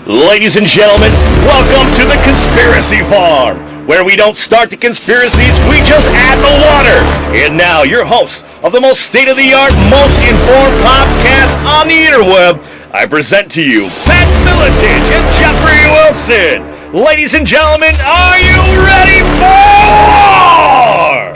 Ladies and gentlemen, welcome to the Conspiracy Farm, where we don't start the conspiracies, we just add the water. And now, your host of the most state-of-the-art, most informed podcast on the interweb, I present to you Pat Miletich and Jeffrey Wilson. Ladies and gentlemen, are you ready for war?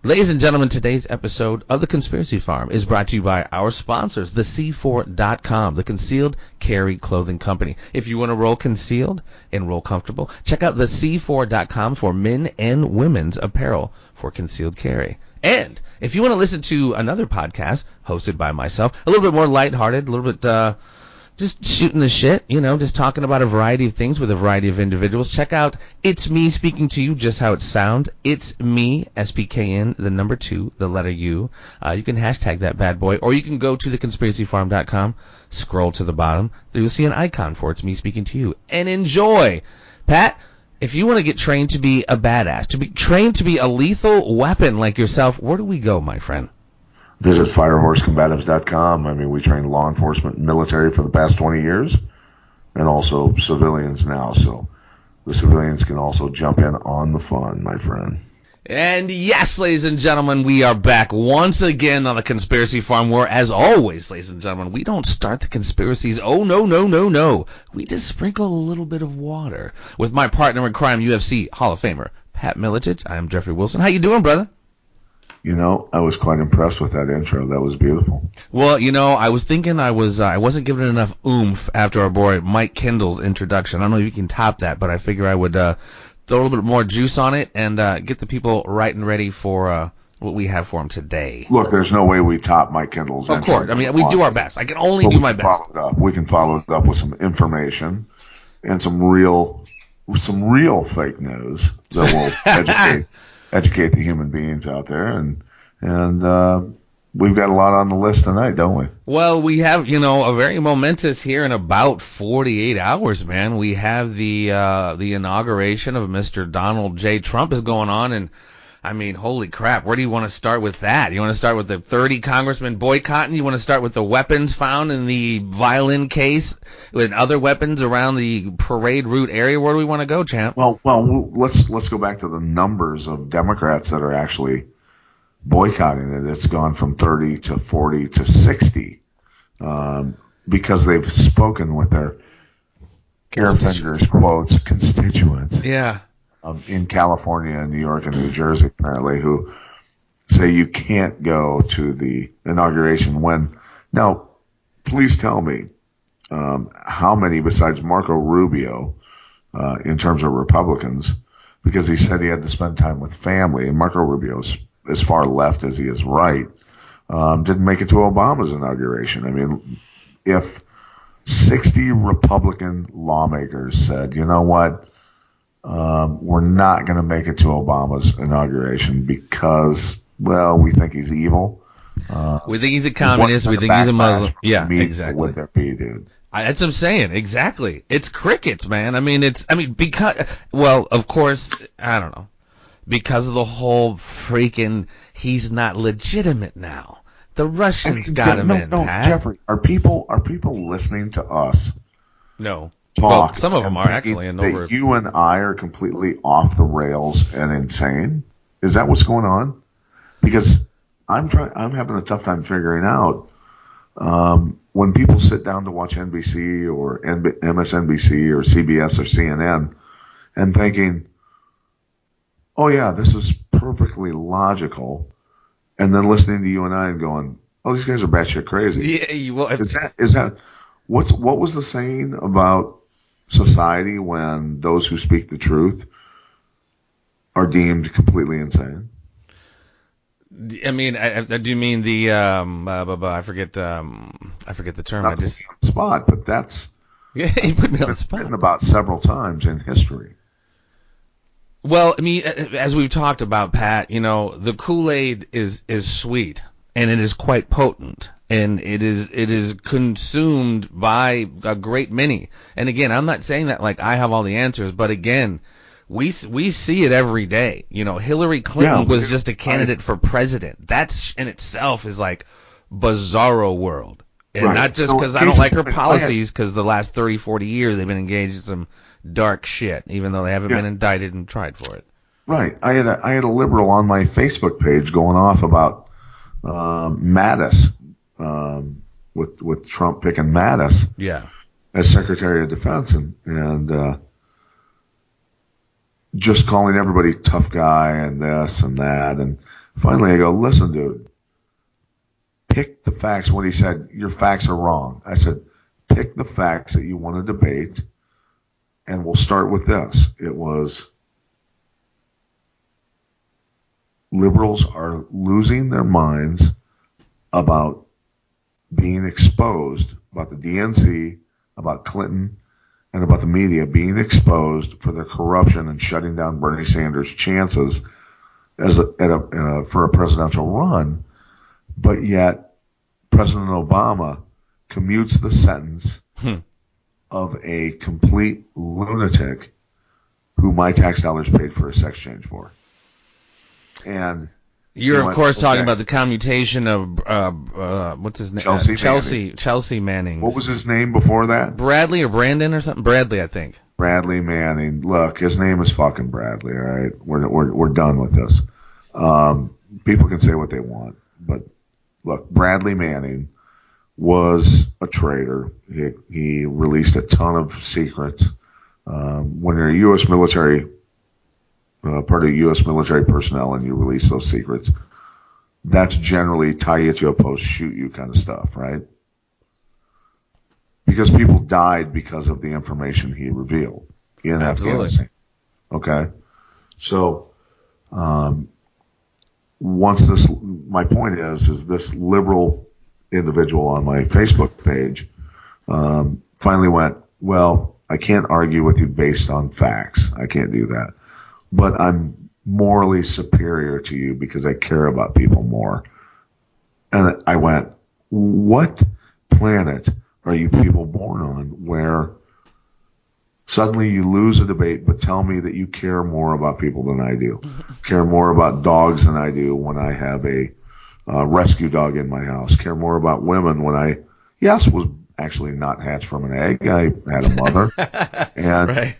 Ladies and gentlemen, today's episode of The Conspiracy Farm is brought to you by our sponsors, the C4.com, the Concealed Carry Clothing Company. If you want to roll concealed and roll comfortable, check out the C4.com for men and women's apparel for concealed carry. And if you want to listen to another podcast hosted by myself, a little bit more lighthearted, a little bit just shooting the shit, just talking about a variety of things with a variety of individuals. Check out It's Me Speaking to You, just how it sounds. It's Me, SPKN, the number 2, the letter U. You can hashtag that bad boy, or you can go to theconspiracyfarm.com, scroll to the bottom. You'll see an icon for It's Me Speaking to You, and enjoy. Pat, if you want to get trained to be a badass, to be trained to be a lethal weapon like yourself, where do we go, my friend? Visit firehorsecombatives.com. I mean, we train law enforcement and military for the past 20 years, and also civilians now. So the civilians can also jump in on the fun, my friend. And yes, ladies and gentlemen, we are back once again on the Conspiracy Farm, where, as always, ladies and gentlemen, we don't start the conspiracies. Oh, no, no, no, no. We just sprinkle a little bit of water. With my partner in crime, UFC Hall of Famer, Pat Miletich. I am Jeffrey Wilson. How you doing, brother? I was quite impressed with that intro. That was beautiful. Well, I was thinking I wasn't giving it enough oomph after our boy Mike Kendall's introduction. I don't know if you can top that, but I figure I would throw a little bit more juice on it and get the people right and ready for what we have for them today. Look, there's no way we top Mike Kendall's intro. Of course. I mean, we do our best. I can only do my best. We can follow it up with some information and some real fake news that will educate the human beings out there, and we've got a lot on the list tonight, don't we? Well, we have, a very momentous here in about 48 hours, man. We have the inauguration of Mr. Donald J. Trump is going on, and I mean, holy crap, where do you want to start with that? You want to start with the 30 congressmen boycotting? You want to start with the weapons found in the violin case with other weapons around the parade route area? Where do we want to go, champ? Well, let's go back to the numbers of Democrats that are actually boycotting it. It's gone from 30 to 40 to 60 because they've spoken with their air fingers, quotes, constituents. Yeah. In California and New York and New Jersey, apparently, who say you can't go to the inauguration when. Now, please tell me how many besides Marco Rubio, in terms of Republicans, because he said he had to spend time with family, and Marco Rubio's as far left as he is right, didn't make it to Obama's inauguration. I mean, if 60 Republican lawmakers said, you know what, we're not going to make it to Obama's inauguration because, well, we think he's evil. We think he's a communist. We think he's a Muslim. Yeah, exactly. With their pee, dude. That's what I'm saying. Exactly. It's crickets, man. Because, well, of course, I don't know. Because of the whole freaking, he's not legitimate now. The Russians got him in, Pat. Jeffrey, are people listening to us? No. Talk. Well, some of them are actually. That you and I are completely off the rails and insane? Is that what's going on? Because I'm having a tough time figuring out when people sit down to watch NBC or MSNBC or CBS or CNN and thinking, oh yeah, this is perfectly logical, and then listening to you and I and going, oh, these guys are batshit crazy. Yeah, well, is that what was the saying about society when those who speak the truth are deemed completely insane? I mean, do you mean the I forget the term. Not to put me on the spot, but that's you put me on the spot. Written about several times in history. Well, I mean, as we've talked about, Pat, the Kool-Aid is sweet, and it is quite potent, and it is consumed by a great many. And again, I'm not saying that like I have all the answers, but again, we see it every day. You know, Hillary Clinton was just a candidate for president. That's in itself is like bizarro world. And not just because I don't like her policies, because the last 30, 40 years they've been engaged in some dark shit, even though they haven't been indicted and tried for it. Right. I had a liberal on my Facebook page going off about Mattis, with Trump picking Mattis as Secretary of Defense, and just calling everybody tough guy and this and that. And finally I go, listen, dude, pick the facts. When he said, your facts are wrong, I said, pick the facts that you want to debate, and we'll start with this. It was, liberals are losing their minds about being exposed, about the DNC, about Clinton, and about the media being exposed for their corruption and shutting down Bernie Sanders' chances for a presidential run. But yet, President Obama commutes the sentence of a complete lunatic who my tax dollars paid for a sex change for. And you're, of course, talking about the commutation of what's his name? Chelsea Manning. What was his name before that? Bradley or Brandon or something? Bradley, I think. Bradley Manning. Look, his name is fucking Bradley. All right, we're done with this. People can say what they want, but look, Bradley Manning was a traitor. He released a ton of secrets. When you're a U.S. military, part of U.S. military personnel, and you release those secrets, that's generally tie you to a post, shoot you kind of stuff, right? Because people died because of the information he revealed in Afghanistan. Okay? So, my point is this liberal individual on my Facebook page finally went, well, I can't argue with you based on facts. I can't do that. But I'm morally superior to you because I care about people more. And I went, what planet are you people born on where suddenly you lose a debate, but tell me that you care more about people than I do, care more about dogs than I do when I have a rescue dog in my house, care more about women when I, was actually not hatched from an egg. I had a mother. And right.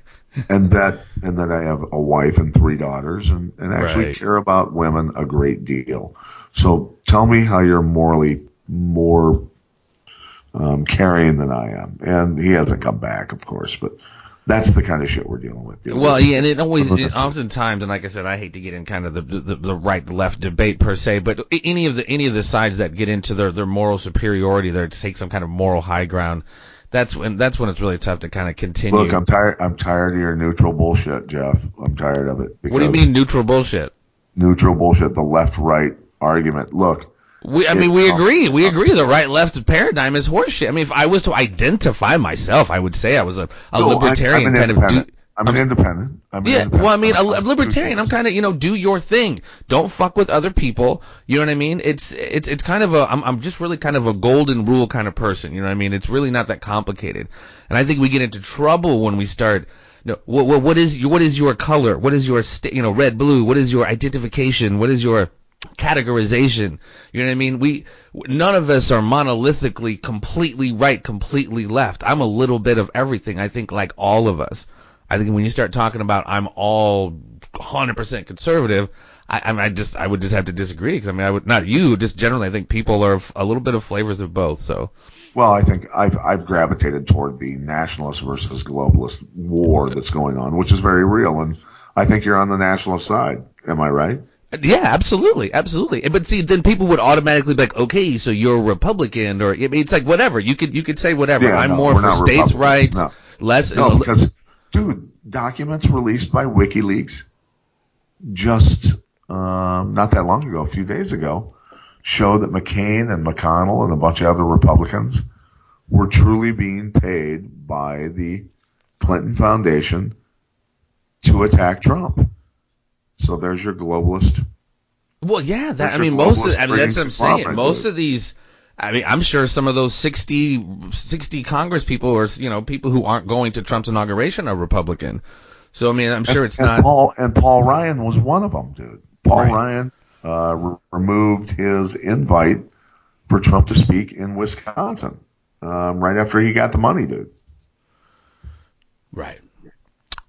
And that I have a wife and 3 daughters, and actually care about women a great deal. So tell me how you're morally more caring than I am. And he hasn't come back, of course, but that's the kind of shit we're dealing with. Well, yeah, and oftentimes, and like I said, I hate to get in kind of the right-left debate per se, but any of the sides that get into their moral superiority, they take some kind of moral high ground. That's when it's really tough to kind of continue. Look, I'm tired of your neutral bullshit, Jeff. I'm tired of it. What do you mean neutral bullshit? Neutral bullshit, the left-right argument. Look. We agree. We agree. The right-left paradigm is horseshit. I mean, if I was to identify myself, I would say I was a libertarian kind of. I'm an independent. Well, I mean, a libertarian. I'm kind of, do your thing. Don't fuck with other people. You know what I mean? It's kind of I'm just really kind of a golden rule kind of person. You know what I mean? It's really not that complicated. And I think we get into trouble when we start. What is your color? What is your red, blue? What is your identification? What is your categorization? You know what I mean? None of us are monolithically completely right, completely left. I'm a little bit of everything. I think like all of us. I think when you start talking about I'm all 100% conservative, I would just have to disagree, because I would not you, just generally I think people are a little bit of flavors of both. So, well, I think I've gravitated toward the nationalist versus globalist war that's going on, which is very real, and I think you're on the nationalist side. Am I right? Yeah, absolutely. But see, then people would automatically be like, okay, so you're a Republican, or it's like whatever. You could say whatever. Yeah, I'm more for states' rights, less. No, because. Dude, documents released by WikiLeaks just not that long ago, a few days ago, show that McCain and McConnell and a bunch of other Republicans were truly being paid by the Clinton Foundation to attack Trump. So there's your globalist. Well, yeah, that's what I'm saying. Most of these. I mean, I'm sure some of those 60 Congress people, or people who aren't going to Trump's inauguration, are Republican. So I mean, I'm sure it's and not. Paul Ryan was one of them, dude. Paul Right. Ryan removed his invite for Trump to speak in Wisconsin right after he got the money, dude. Right.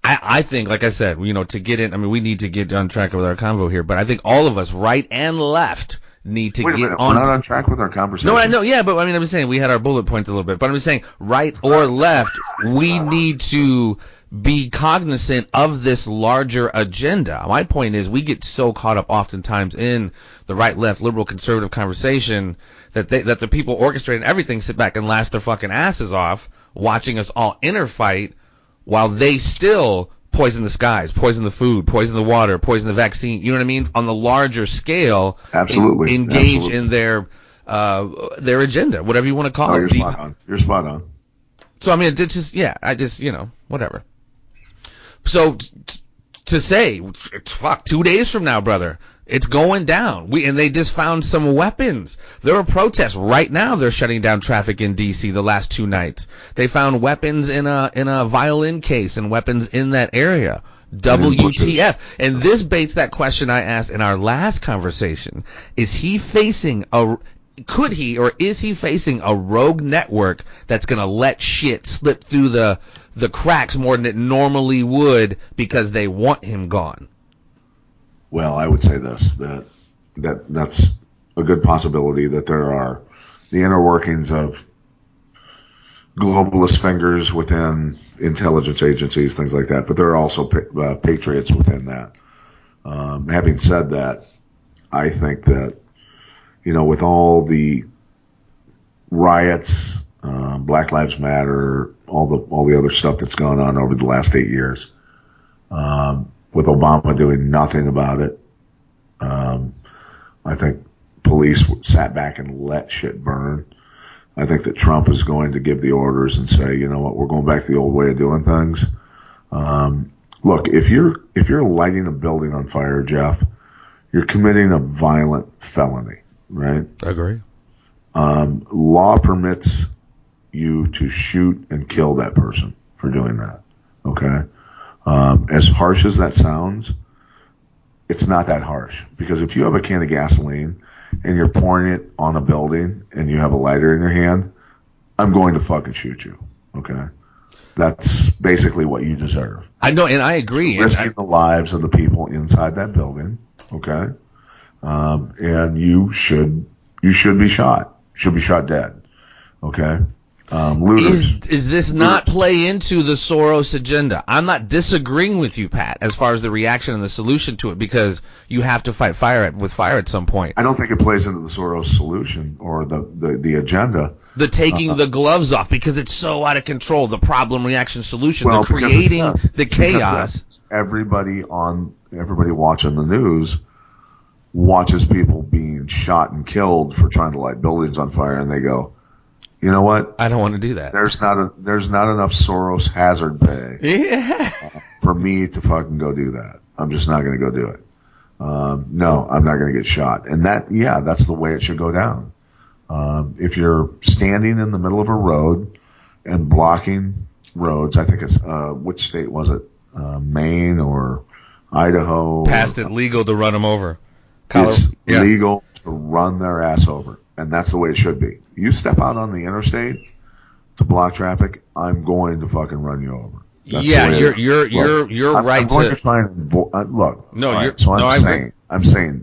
I think, like I said, to get in, I mean, we need to get on track with our convo here, but I think all of us, right and left, need to Wait a get minute, on. we're not on track with our conversation. No, I know, yeah, but I mean, I'm saying we had our bullet points a little bit, but I'm just saying, right or left, we need to be cognizant of this larger agenda. My point is, we get so caught up oftentimes in the right, left, liberal, conservative conversation that the people orchestrating everything sit back and laugh their fucking asses off, watching us all interfight, while they still poison the skies, poison the food, poison the water, poison the vaccine. You know what I mean? On the larger scale, absolutely engage in their agenda, whatever you want to call it. You're spot on. You're spot on. So I mean, it's just whatever. So to say, fuck, 2 days from now, brother, it's going down. And they just found some weapons. There are protests right now. They're shutting down traffic in D.C. the last 2 nights. They found weapons in a violin case and weapons in that area. WTF? And this baits that question I asked in our last conversation. Is he facing could he or is he facing a rogue network that's going to let shit slip through the cracks more than it normally would because they want him gone? Well, I would say this, that's a good possibility that there are the inner workings of globalist fingers within intelligence agencies, things like that, but there are also patriots within that. Having said that, I think that, with all the riots, Black Lives Matter, all the other stuff that's gone on over the last 8 years, with Obama doing nothing about it, I think police sat back and let shit burn. I think that Trump is going to give the orders and say, you know what, we're going back to the old way of doing things. Look, if you're lighting a building on fire, Jeff, you're committing a violent felony, right? I agree. Law permits you to shoot and kill that person for doing that. Okay? As harsh as that sounds, it's not that harsh. Because if you have a can of gasoline and you're pouring it on a building and you have a lighter in your hand, I'm going to fucking shoot you. Okay? That's basically what you deserve. I know, and I agree. Risking the lives of the people inside that building. Okay? And you should be shot. Should be shot dead. Okay? Looters. Is this not play into the Soros agenda? I'm not disagreeing with you, Pat, as far as the reaction and the solution to it, because you have to fight fire with fire at some point. I don't think it plays into the Soros solution or the agenda. The taking the gloves off because it's so out of control. The problem, reaction, solution. Well, they're creating the chaos. Everybody watching the news watches people being shot and killed for trying to light buildings on fire, and they go, you know what? I don't want to do that. There's not enough Soros hazard pay for me to fucking go do that. I'm just not going to go do it. No, I'm not going to get shot. And that's the way it should go down. If you're standing in the middle of a road and blocking roads, I think it's which state was it? Maine or Idaho? Passed it legal to run them over. It's legal to run their ass over, and that's the way it should be. You step out on the interstate to block traffic, I'm going to fucking run you over. That's you're right. I'm going to try and look. No, right, you're. so I'm saying.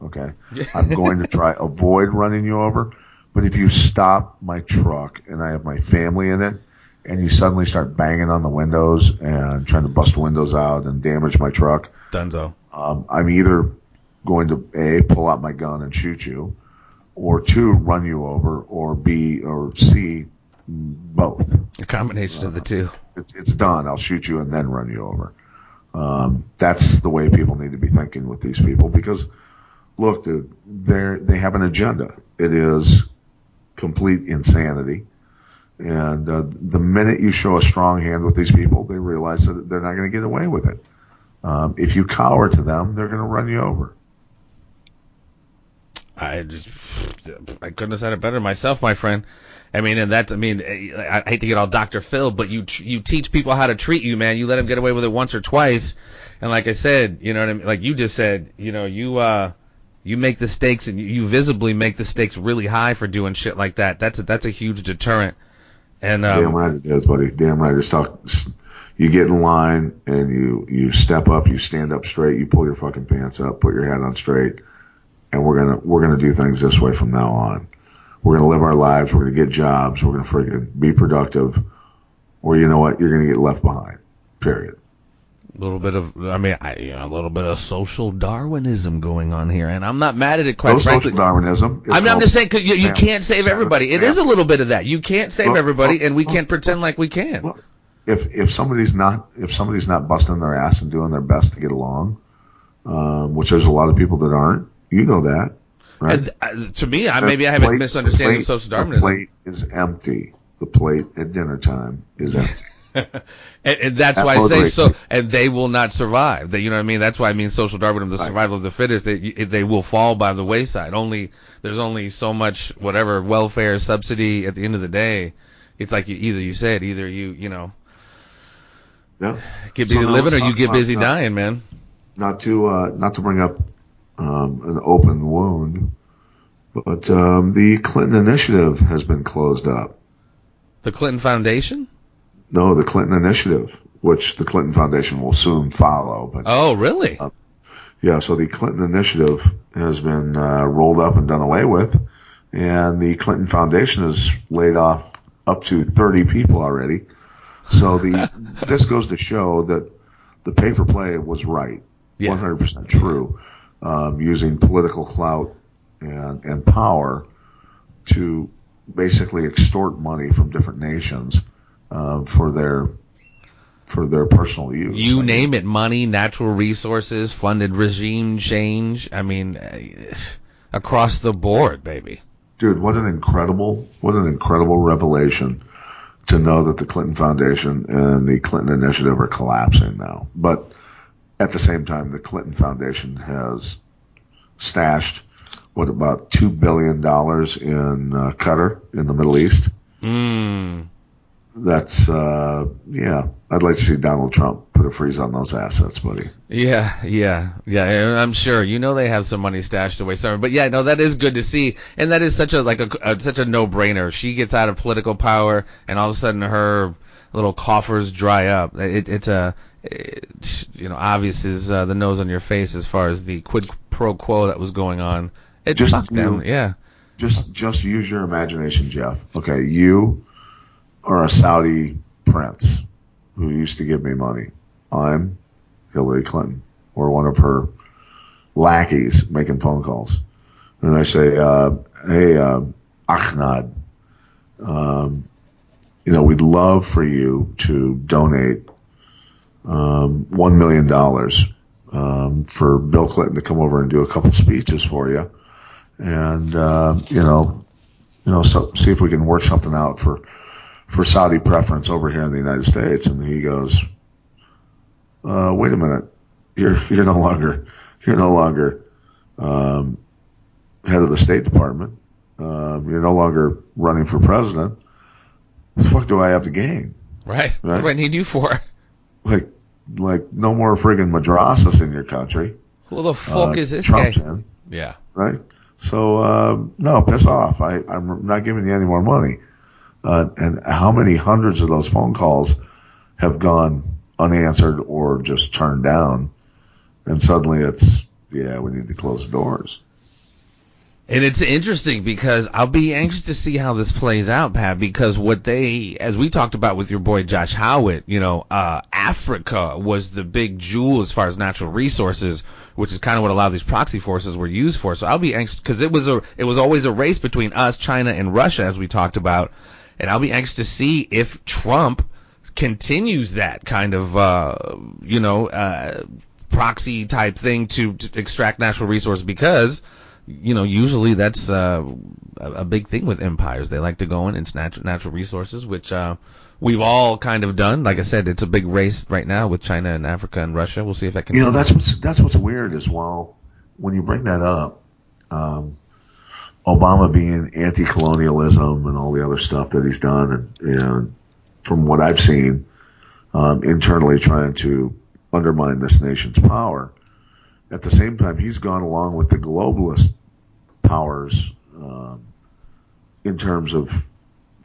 Okay, I'm going to try avoid running you over. But if you stop my truck and I have my family in it, and you suddenly start banging on the windows and trying to bust windows out and damage my truck, Dunzo. I'm either going to A, pull out my gun and shoot you, or 2, run you over, or B or C, both. A combination of the two. It's done. I'll shoot you and then run you over. That's the way people need to be thinking with these people because, look, dude, they have an agenda. It is complete insanity. And the minute you show a strong hand with these people, they realize that they're not going to get away with it. If you cower to them, they're going to run you over. I couldn't have said it better myself, my friend. I mean, and that's, I mean, I hate to get all Dr. Phil, but you teach people how to treat you, man. You let them get away with it once or twice. And like I said, you know what I mean? Like you just said, you know, you make the stakes, and you visibly make the stakes really high for doing shit like that. That's a huge deterrent. And damn right it is, buddy. Damn right. You get in line and you step up, you stand up straight, you pull your fucking pants up, put your head on straight, and we're gonna do things this way from now on. We're gonna live our lives. We're gonna get jobs. We're gonna freaking be productive, or you know what? You're gonna get left behind. Period. A little bit of, a little bit of social Darwinism going on here, and I'm not mad at it. Quite frankly, social Darwinism. I'm just saying, cause you can't save everybody. It is a little bit of that. You can't save everybody, and we can't pretend like we can. Look, if somebody's not busting their ass and doing their best to get along, which there's a lot of people that aren't, you know that, right? And, to me, maybe I have a misunderstanding of social Darwinism. The plate is empty. The plate at dinner time is empty. and that's why I say so, and they will not survive. You know what I mean? That's why I mean social Darwinism, the survival of the fittest. They will fall by the wayside. There's only so much whatever welfare subsidy at the end of the day. It's like either you get busy living, or you get busy dying, man. Not to bring up an open wound, but the Clinton Initiative has been closed up. The Clinton Foundation? No, the Clinton Initiative, which the Clinton Foundation will soon follow. But oh, really? Yeah. So the Clinton Initiative has been rolled up and done away with, and the Clinton Foundation has laid off up to 30 people already. So this goes to show that the pay for play was right, 100% true, using political clout and power to basically extort money from different nations for their personal use. You name it, money, natural resources, funded regime change. I mean, across the board, baby. Dude, what an incredible revelation to know that the Clinton Foundation and the Clinton Initiative are collapsing now. But at the same time, the Clinton Foundation has stashed, about $2 billion in Qatar in the Middle East. That's, I'd like to see Donald Trump put a freeze on those assets, buddy. Yeah, I'm sure. You know they have some money stashed away somewhere. But yeah, no, that is good to see. And that is such a no-brainer. She gets out of political power, and all of a sudden her little coffers dry up. It's obvious is the nose on your face as far as the quid pro quo that was going on. It sucks them, yeah. Just use your imagination, Jeff. Okay, you are a Saudi prince who used to give me money. I'm Hillary Clinton, or one of her lackeys making phone calls. And I say, hey, Ahmad, we'd love for you to donate $1 million for Bill Clinton to come over and do a couple speeches for you. And, so see if we can work something out for Saudi preference over here in the United States. And he goes, wait a minute, you're no longer head of the State Department. You're no longer running for president. What the fuck do I have to gain? Right. What do I need you for? Like no more friggin' madrasas in your country. Who the fuck is this Trump's guy? In, yeah. Right. So no, piss off. I'm not giving you any more money. And how many hundreds of those phone calls have gone unanswered or just turned down, and suddenly it's, we need to close the doors. And it's interesting because I'll be anxious to see how this plays out, Pat, because as we talked about with your boy Josh Howitt, Africa was the big jewel as far as natural resources, which is kind of what a lot of these proxy forces were used for. So I'll be anxious because it was always a race between us, China, and Russia, as we talked about. And I'll be anxious to see if Trump continues that kind of, proxy type thing to extract natural resources, because, usually that's a big thing with empires. They like to go in and snatch natural resources, which we've all kind of done. Like I said, it's a big race right now with China and Africa and Russia. We'll see if that can. That's what's weird as well. When you bring that up, Obama being anti-colonialism and all the other stuff that he's done, and from what I've seen, internally trying to undermine this nation's power. At the same time, he's gone along with the globalist powers in terms of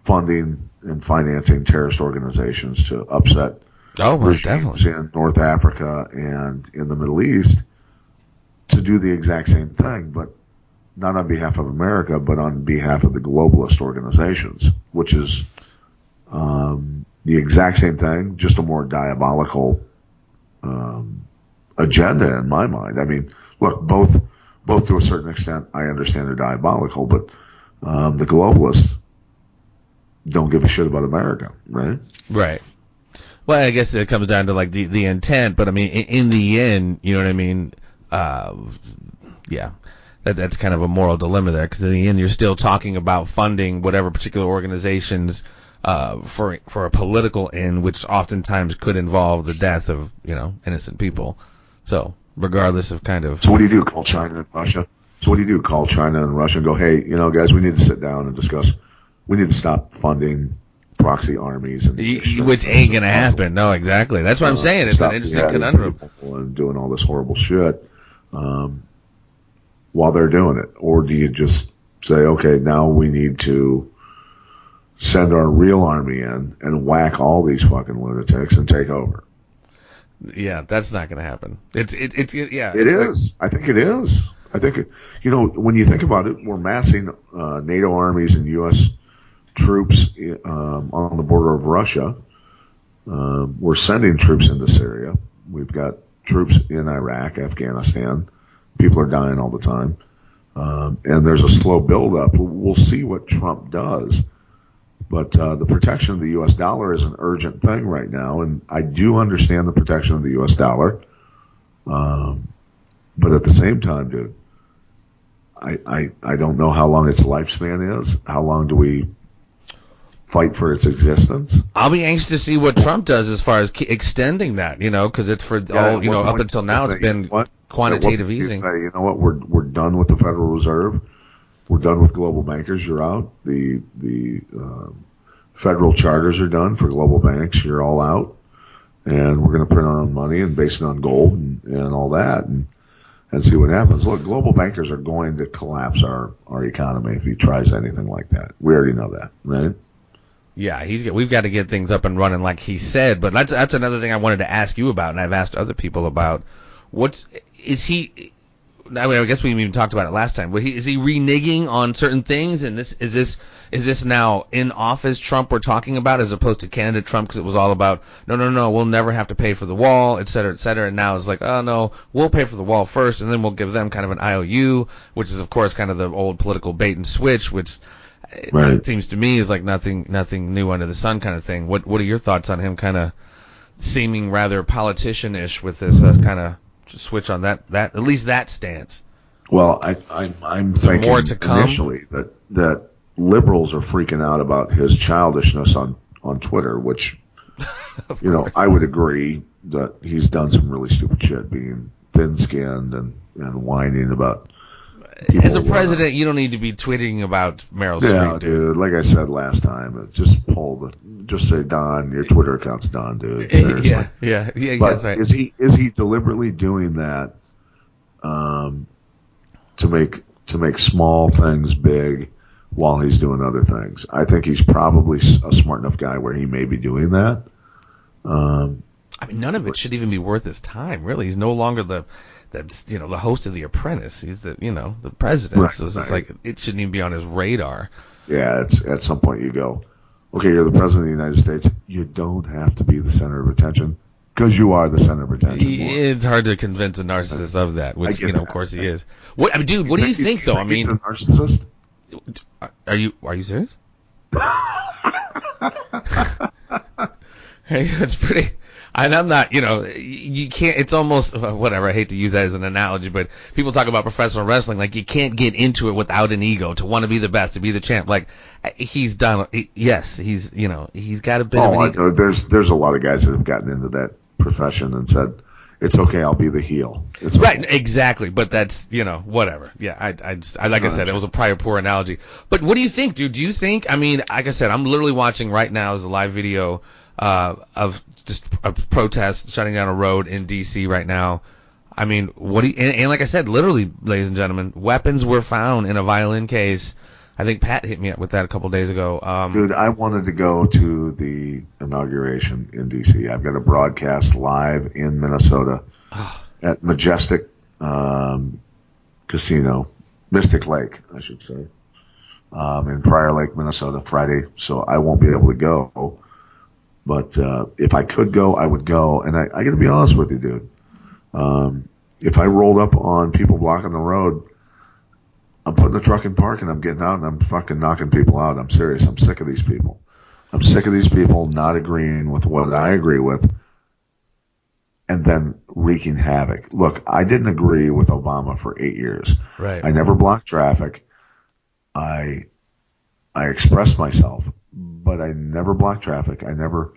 funding and financing terrorist organizations to upset regimes in North Africa and in the Middle East to do the exact same thing, but not on behalf of America, but on behalf of the globalist organizations, which is the exact same thing, just a more diabolical agenda in my mind. I mean, look, both to a certain extent, I understand they're diabolical, but the globalists don't give a shit about America, right? Right. Well, I guess it comes down to like the intent, but I mean, in the end, you know what I mean? Yeah, that's kind of a moral dilemma there, because in the end, you're still talking about funding whatever particular organizations for a political end, which oftentimes could involve the death of innocent people. So regardless of kind of. So what do you do? Call China and Russia? So what do you do? Call China and Russia and go, hey, guys, we need to sit down and discuss. We need to stop funding proxy armies, which ain't gonna happen. No, exactly. That's what I'm saying. It's an interesting conundrum. And doing all this horrible shit while they're doing it, or do you just say, okay, now we need to send our real army in and whack all these fucking lunatics and take over? Yeah, that's not going to happen. It is. I think it is. I think when you think about it, we're massing NATO armies and U.S. troops on the border of Russia. We're sending troops into Syria. We've got troops in Iraq, Afghanistan. People are dying all the time. And there's a slow buildup. We'll see what Trump does. But the protection of the U.S. dollar is an urgent thing right now. And I do understand the protection of the U.S. dollar. But at the same time, dude, I don't know how long its lifespan is. How long do we fight for its existence? I'll be anxious to see what Trump does as far as extending that, because it's for all, up until now it's been quantitative easing. Say, you know what, we're done with the Federal Reserve. We're done with global bankers. You're out. The federal charters are done for global banks. You're all out. And we're going to print our own money and base it on gold and all that and see what happens. Look, global bankers are going to collapse our economy if he tries anything like that. We already know that, right? Yeah, we've got to get things up and running like he said. But that's another thing I wanted to ask you about, and I've asked other people about. I guess we even talked about it last time. But is he reneging on certain things? And is this now in office Trump we're talking about, as opposed to candidate Trump, because it was all about no, we'll never have to pay for the wall, et cetera, et cetera. And now it's like, oh no, we'll pay for the wall first, and then we'll give them kind of an IOU, which is of course kind of the old political bait and switch, which it seems to me is like nothing new under the sun kind of thing. What are your thoughts on him kind of seeming rather politician-ish with this kind of switch on that at least that stance? Well, I'm thinking more to come? Initially that liberals are freaking out about his childishness on Twitter, which I would agree that he's done some really stupid shit, being thin-skinned and whining about people. As a president, you don't need to be tweeting about Meryl Streep, Yeah, dude. Like I said last time, just say Don. Your Twitter account's Don, dude. Seriously. Yeah. But that's right. Is he deliberately doing that to make small things big while he's doing other things? I think he's probably a smart enough guy where he may be doing that. I mean, none of it should even be worth his time, really. He's no longer the host of The Apprentice. He's the president. Right, so it's just like it shouldn't even be on his radar. Yeah, it's at some point you go, okay, you're the president of the United States. You don't have to be the center of attention, because you are the center of attention. It's hard to convince a narcissist of that, which of course he is. What do you think though? I mean, he's a narcissist. Are you serious? It's pretty. And I'm not, you can't, it's almost, whatever, I hate to use that as an analogy, but people talk about professional wrestling, like you can't get into it without an ego, to want to be the best, to be the champ. Like, he's done, yes, he's got a bit of an ego. There's a lot of guys that have gotten into that profession and said, it's okay. I'll be the heel. It's okay. Right, exactly. But that's, whatever. Yeah, I like I said, it was a prior poor analogy. But what do you think, dude? Do you think, like I said, I'm literally watching right now is a live video of just a protest shutting down a road in D.C. right now. I mean, what do you, and like I said, literally, ladies and gentlemen, weapons were found in a violin case. I think Pat hit me up with that a couple days ago. Dude, I wanted to go to the inauguration in D.C. I've got a broadcast live in Minnesota at Majestic Casino, Mystic Lake, I should say, in Prior Lake, Minnesota, Friday. So I won't be able to go. But if I could go, I would go. And I got to be honest with you, dude. If I rolled up on people blocking the road, I'm putting the truck in park and I'm getting out and I'm fucking knocking people out. I'm serious. I'm sick of these people. I'm sick of these people not agreeing with what I agree with and then wreaking havoc. Look, I didn't agree with Obama for 8 years. Right. I never blocked traffic. I expressed myself, but I never blocked traffic. I never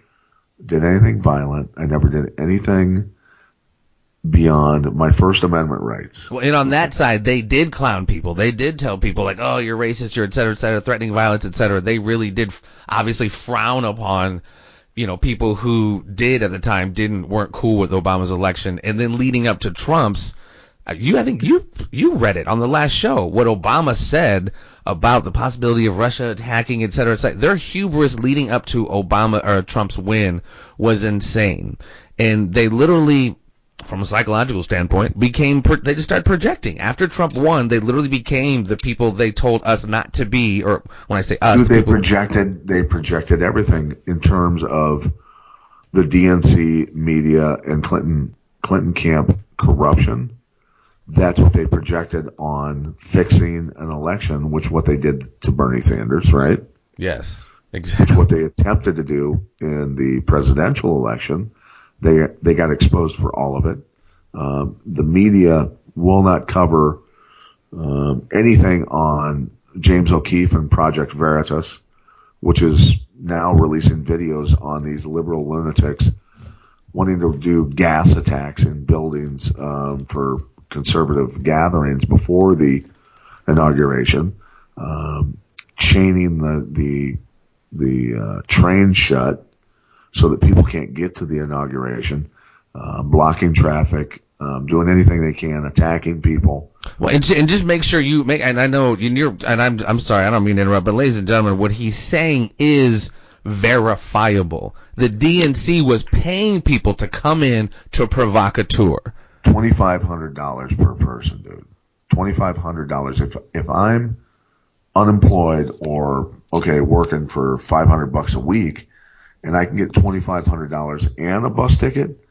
did anything violent. I never did anything beyond my First Amendment rights. Well, and on that side, they did clown people. They did tell people like, oh, you're racist, you're et cetera, threatening violence, et cetera. They really did obviously frown upon, people who did at the time weren't cool with Obama's election. And then leading up to Trump's, I think you read it on the last show, what Obama said about the possibility of Russia hacking, et cetera, et cetera. Their hubris leading up to Trump's win was insane. And they literally, from a psychological standpoint, they just started projecting. After Trump won, they literally became the people they told us not to be, or when I say us, dude, they projected everything in terms of the DNC media and Clinton camp corruption. That's what they projected on fixing an election, which what they did to Bernie Sanders, right? Yes, exactly. Which what they attempted to do in the presidential election. They got exposed for all of it. The media will not cover anything on James O'Keefe and Project Veritas, which is now releasing videos on these liberal lunatics wanting to do gas attacks in buildings for conservative gatherings before the inauguration, chaining the train shut so that people can't get to the inauguration, blocking traffic, doing anything they can, attacking people. Well, and just make sure you make. And I know I'm sorry, I don't mean to interrupt, but ladies and gentlemen, what he's saying is verifiable. The DNC was paying people to come in to provocateur. $2,500 per person, dude. $2,500. If I'm unemployed or working for $500 a week, and I can get $2,500 and a bus ticket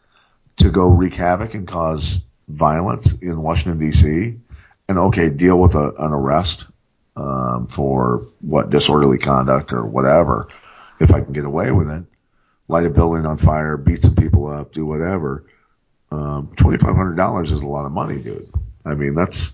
to go wreak havoc and cause violence in Washington, D.C., and deal with an arrest for disorderly conduct or whatever, if I can get away with it, light a building on fire, beat some people up, do whatever. $2,500 is a lot of money, dude. I mean, that's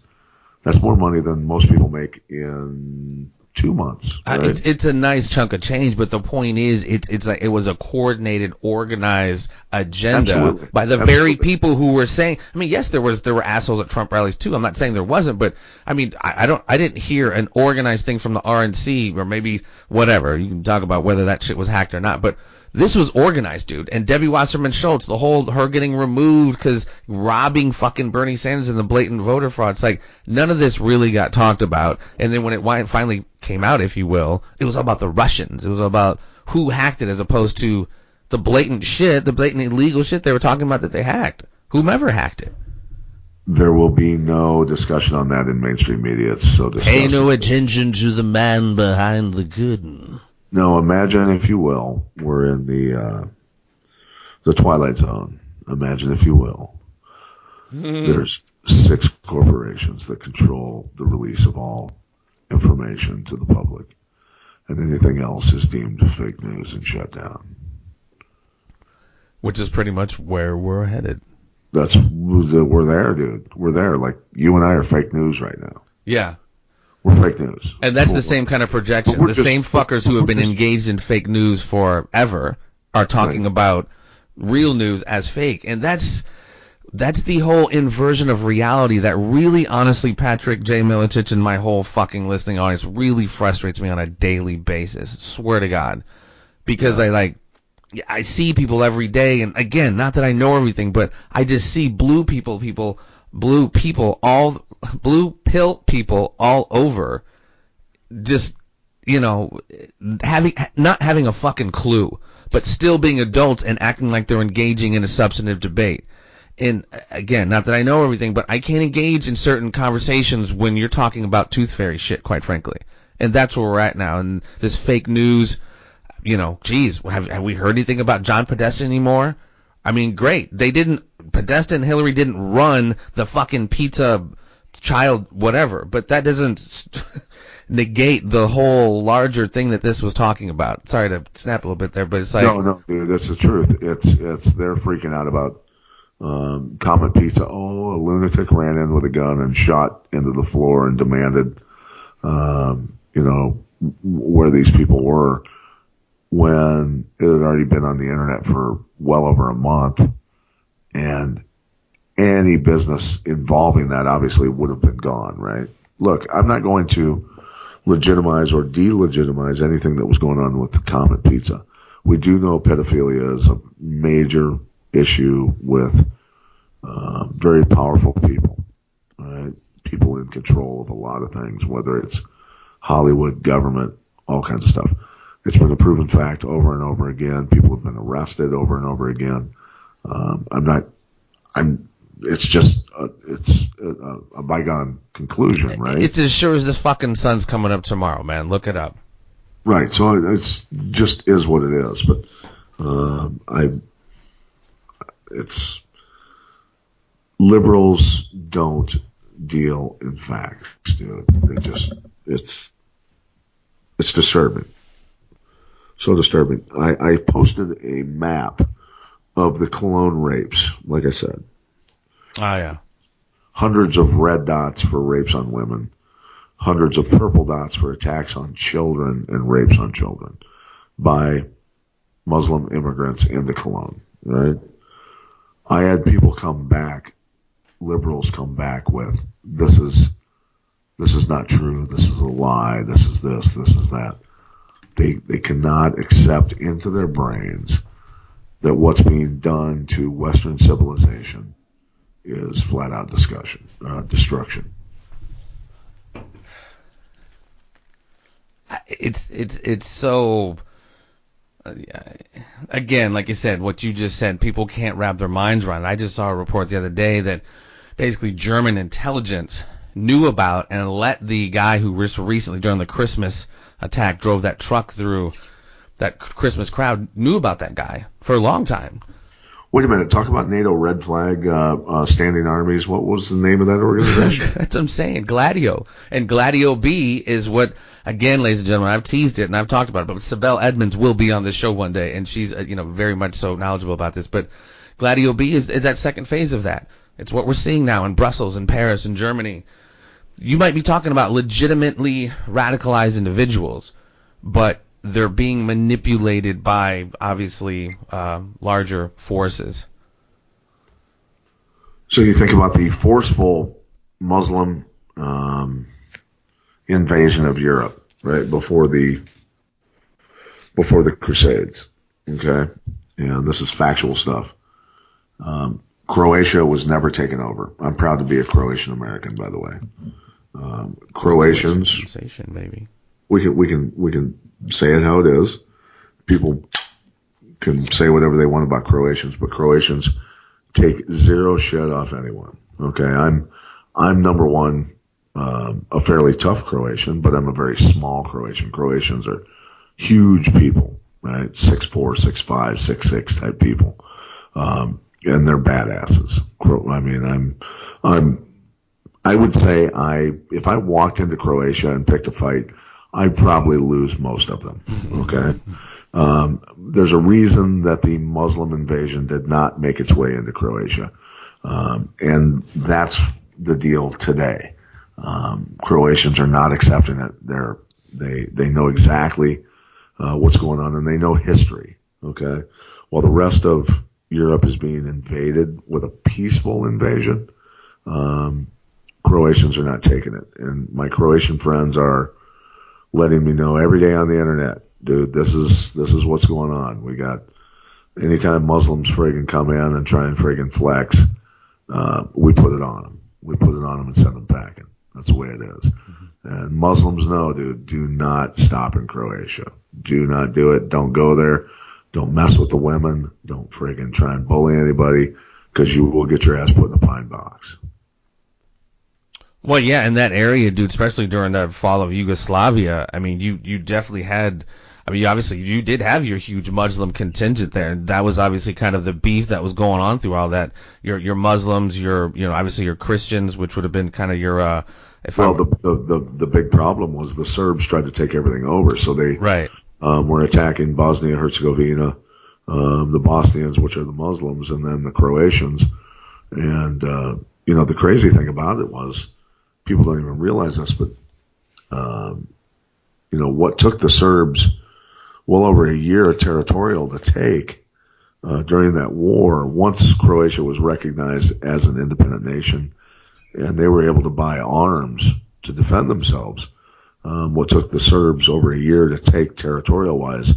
more money than most people make in 2 months. Right? It's a nice chunk of change, but the point is, it's like it was a coordinated, organized agenda by the very people who were saying. I mean, yes, there were assholes at Trump rallies too. I'm not saying there wasn't, but I mean, I didn't hear an organized thing from the RNC or maybe whatever. You can talk about whether that shit was hacked or not, but this was organized, dude. And Debbie Wasserman Schultz, her getting removed because robbing fucking Bernie Sanders and the blatant voter fraud. It's like none of this really got talked about. And then when it finally came out, if you will, it was all about the Russians. It was about who hacked it as opposed to the blatant shit, the blatant illegal shit they were talking about that they hacked. Whomever hacked it. There will be no discussion on that in mainstream media. It's so disgusting. Pay no attention to the man behind the curtain. No, imagine, if you will, we're in the Twilight Zone. Imagine, if you will, there's 6 corporations that control the release of all information to the public, and anything else is deemed fake news and shut down. Which is pretty much where we're headed. We're there, dude. We're there. Like, you and I are fake news right now. Yeah. We're fake news. And that's the same kind of projection. The same fuckers who have been engaged in fake news forever are talking about real news as fake. And that's That's the whole inversion of reality that really, honestly, Patrick J. Milicic and my whole fucking listening audience really frustrates me on a daily basis. Swear to God. Because I see people every day, and again, not that I know everything, but I just see blue pill people all over, just, not having a fucking clue, but still being adults and acting like they're engaging in a substantive debate. And again, not that I know everything, but I can't engage in certain conversations when you're talking about tooth fairy shit, quite frankly. And that's where we're at now. And this fake news, geez, have we heard anything about John Podesta anymore? I mean, great. Podesta and Hillary didn't run the fucking pizza child whatever, but that doesn't negate the whole larger thing that this was talking about. Sorry to snap a little bit there, but it's like... No, dude, that's the truth. It's they're freaking out about Comet Pizza. Oh, a lunatic ran in with a gun and shot into the floor and demanded, where these people were, when it had already been on the internet for well over a month, and any business involving that obviously would have been gone, right? Look, I'm not going to legitimize or delegitimize anything that was going on with the Comet Pizza. We do know pedophilia is a major issue with very powerful people, right? People in control of a lot of things, whether it's Hollywood, government, all kinds of stuff. It's been a proven fact over and over again. People have been arrested over and over again. It's just a bygone conclusion, right? It's as sure as the fucking sun's coming up tomorrow, man. Look it up. Right. So it's just is what it is. But it's liberals don't deal in facts, dude. It's disturbing. So disturbing. I posted a map of the Cologne rapes, like I said. Oh, yeah. Hundreds of red dots for rapes on women. Hundreds of purple dots for attacks on children and rapes on children by Muslim immigrants into Cologne, right? I had people come back, liberals come back with, this is not true, this is a lie, this is that. They cannot accept into their brains that what's being done to Western civilization is flat out destruction. It's so, again, like you said, what you just said, people can't wrap their minds around it. I just saw a report the other day that basically German intelligence knew about and let the guy who recently during the Christmas attack drove that truck through that Christmas crowd, knew about that guy for a long time. Wait a minute. Talk about NATO red flag standing armies. What was the name of that organization? That's what I'm saying. Gladio. And Gladio B is what, again, ladies and gentlemen, I've teased it and I've talked about it, but Sibel Edmonds will be on this show one day, and she's very much so knowledgeable about this. But Gladio B is that second phase of that. It's what we're seeing now in Brussels and Paris and Germany. You might be talking about legitimately radicalized individuals, but they're being manipulated by, obviously, larger forces. So you think about the forceful Muslim invasion of Europe, right, before the Crusades, okay? And this is factual stuff. Croatia was never taken over. I'm proud to be a Croatian American, by the way. Croatians, sensation, maybe. We can say it how it is. People can say whatever they want about Croatians, but Croatians take zero shit off anyone. Okay, I'm number one, a fairly tough Croatian, but I'm a very small Croatian. Croatians are huge people, right? 6'4", 6'5", 6'6" type people, and they're badasses. I mean, I would say if I walked into Croatia and picked a fight, I'd probably lose most of them, okay? There's a reason that the Muslim invasion did not make its way into Croatia, and that's the deal today. Croatians are not accepting it. They know exactly what's going on, and they know history, okay? While the rest of Europe is being invaded with a peaceful invasion, Croatians are not taking it. And my Croatian friends are letting me know every day on the internet, dude, this is what's going on. We got, anytime Muslims friggin' come in and try and friggin' flex, we put it on them. We put it on them and send them packing. That's the way it is. Mm-hmm. And Muslims know, dude, do not stop in Croatia. Do not do it. Don't go there. Don't mess with the women. Don't friggin' try and bully anybody, because you will get your ass put in a pine box. Well, yeah, in that area, dude, especially during the fall of Yugoslavia, I mean, you definitely had, I mean, obviously you did have your huge Muslim contingent there, and that was obviously kind of the beef that was going on through all that. Your Muslims, obviously your Christians, which would have been kind of your, the big problem was the Serbs tried to take everything over, so they right. Were attacking Bosnia Herzegovina, the Bosnians, which are the Muslims, and then the Croatians. And the crazy thing about it was, people don't even realize this, but what took the Serbs well over a year territorial to take during that war, once Croatia was recognized as an independent nation and they were able to buy arms to defend themselves, what took the Serbs over a year to take territorial-wise,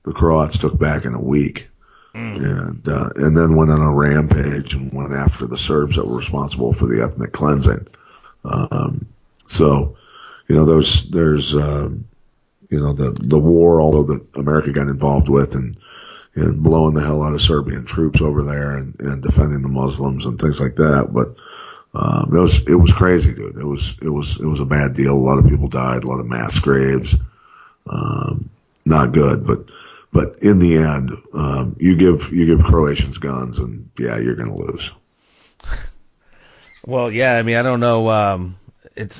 the Croats took back in a week. And then went on a rampage and went after the Serbs that were responsible for the ethnic cleansing. There's the war, although that America got involved with and blowing the hell out of Serbian troops over there and defending the Muslims and things like that. But, it was crazy, dude. It was a bad deal. A lot of people died, a lot of mass graves. Not good, but in the end, you give Croatians guns and yeah, you're going to lose. Well, yeah, I mean, I don't know. It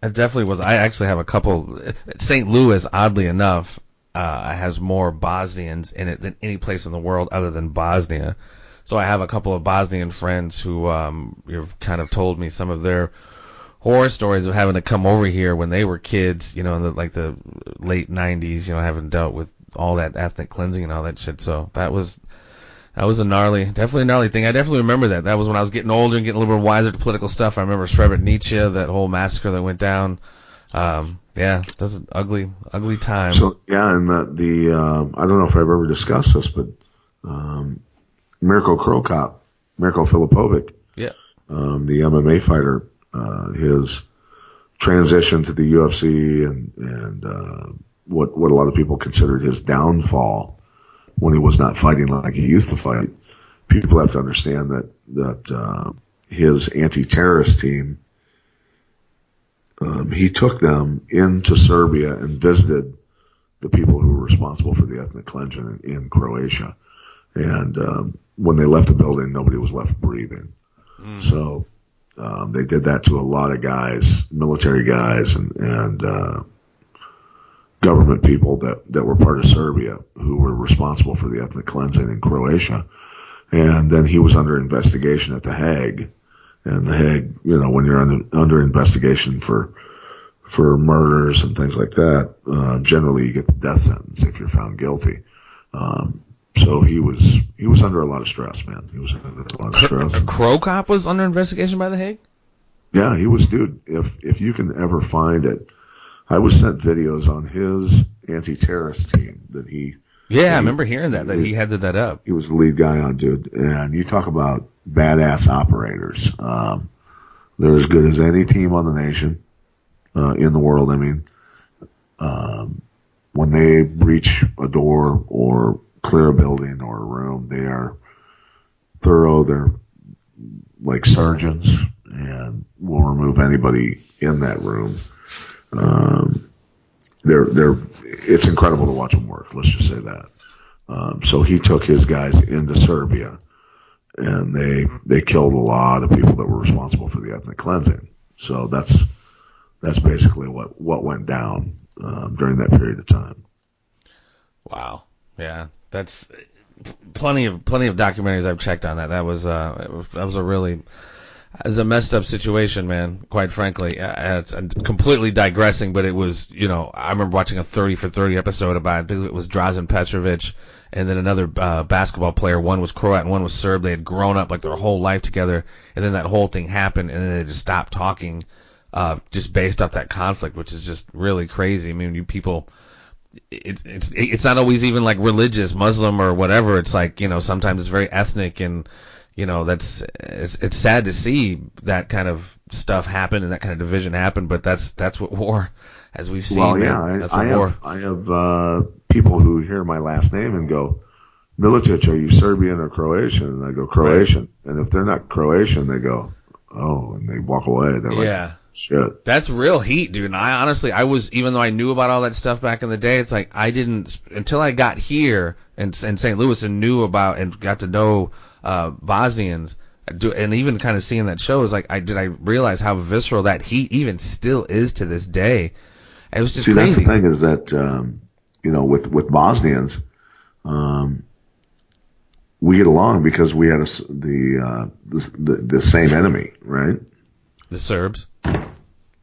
definitely was. I actually have a couple. St. Louis, oddly enough, has more Bosnians in it than any place in the world other than Bosnia. So I have a couple of Bosnian friends who have kind of told me some of their horror stories of having to come over here when they were kids, in the late 90s, having dealt with all that ethnic cleansing and all that shit. So that was definitely a gnarly thing. I definitely remember that. That was when I was getting older and getting a little bit wiser to political stuff. I remember Srebrenica, that whole massacre that went down. Yeah, that's an ugly time. So yeah, and I don't know if I've ever discussed this, but Mirko Filipovic, yeah, the MMA fighter, his transition to the UFC and what a lot of people considered his downfall when he was not fighting like he used to fight. People have to understand that his anti-terrorist team, he took them into Serbia and visited the people who were responsible for the ethnic cleansing in Croatia. And when they left the building, nobody was left breathing. So they did that to a lot of guys, military guys and government people that were part of Serbia who were responsible for the ethnic cleansing in Croatia. And then he was under investigation at The Hague. And The Hague, when you're under investigation for murders and things like that, generally you get the death sentence if you're found guilty. So he was under a lot of stress, man. He was under a lot of stress. Crow Cop was under investigation by The Hague? Yeah, he was, dude. If you can ever find it, I was sent videos on his anti-terrorist team that he. Yeah, I remember hearing that he headed that up. He was the lead guy on, dude. And you talk about badass operators. They're as good as any team on the nation, in the world. I mean, when they breach a door or clear a building or a room, they are thorough. They're like surgeons and will remove anybody in that room. It's incredible to watch them work. Let's just say that. So he took his guys into Serbia and they killed a lot of people that were responsible for the ethnic cleansing. So that's basically what went down, during that period of time. Wow. Yeah. That's plenty of documentaries I've checked on that. That was a messed up situation, man. Quite frankly, it's completely digressing, but it was, I remember watching a 30 for 30 episode about, I think it was Drazen Petrovic and then another basketball player. One was Croat and one was Serb. They had grown up like their whole life together, and then that whole thing happened, and then they just stopped talking, just based off that conflict, which is just really crazy. I mean, you people, it's not always even like religious, Muslim or whatever. It's like, sometimes it's very ethnic, and it's sad to see that kind of stuff happen and that kind of division happen. But that's what war, as we've seen. Well, yeah, I have people who hear my last name and go, Milicic, are you Serbian or Croatian? And I go, Croatian. Right. And if they're not Croatian, they go, oh, and they walk away. They're like, shit. That's real heat, dude. And I honestly, even though I knew about all that stuff back in the day, it's like I didn't, until I got here in St. Louis and knew about and got to know Bosnians, and even kind of seeing that show, is like, I realize how visceral that heat even still is to this day. It was just crazy. That's the thing, is that, with Bosnians, we get along because we had the same enemy, right? The Serbs?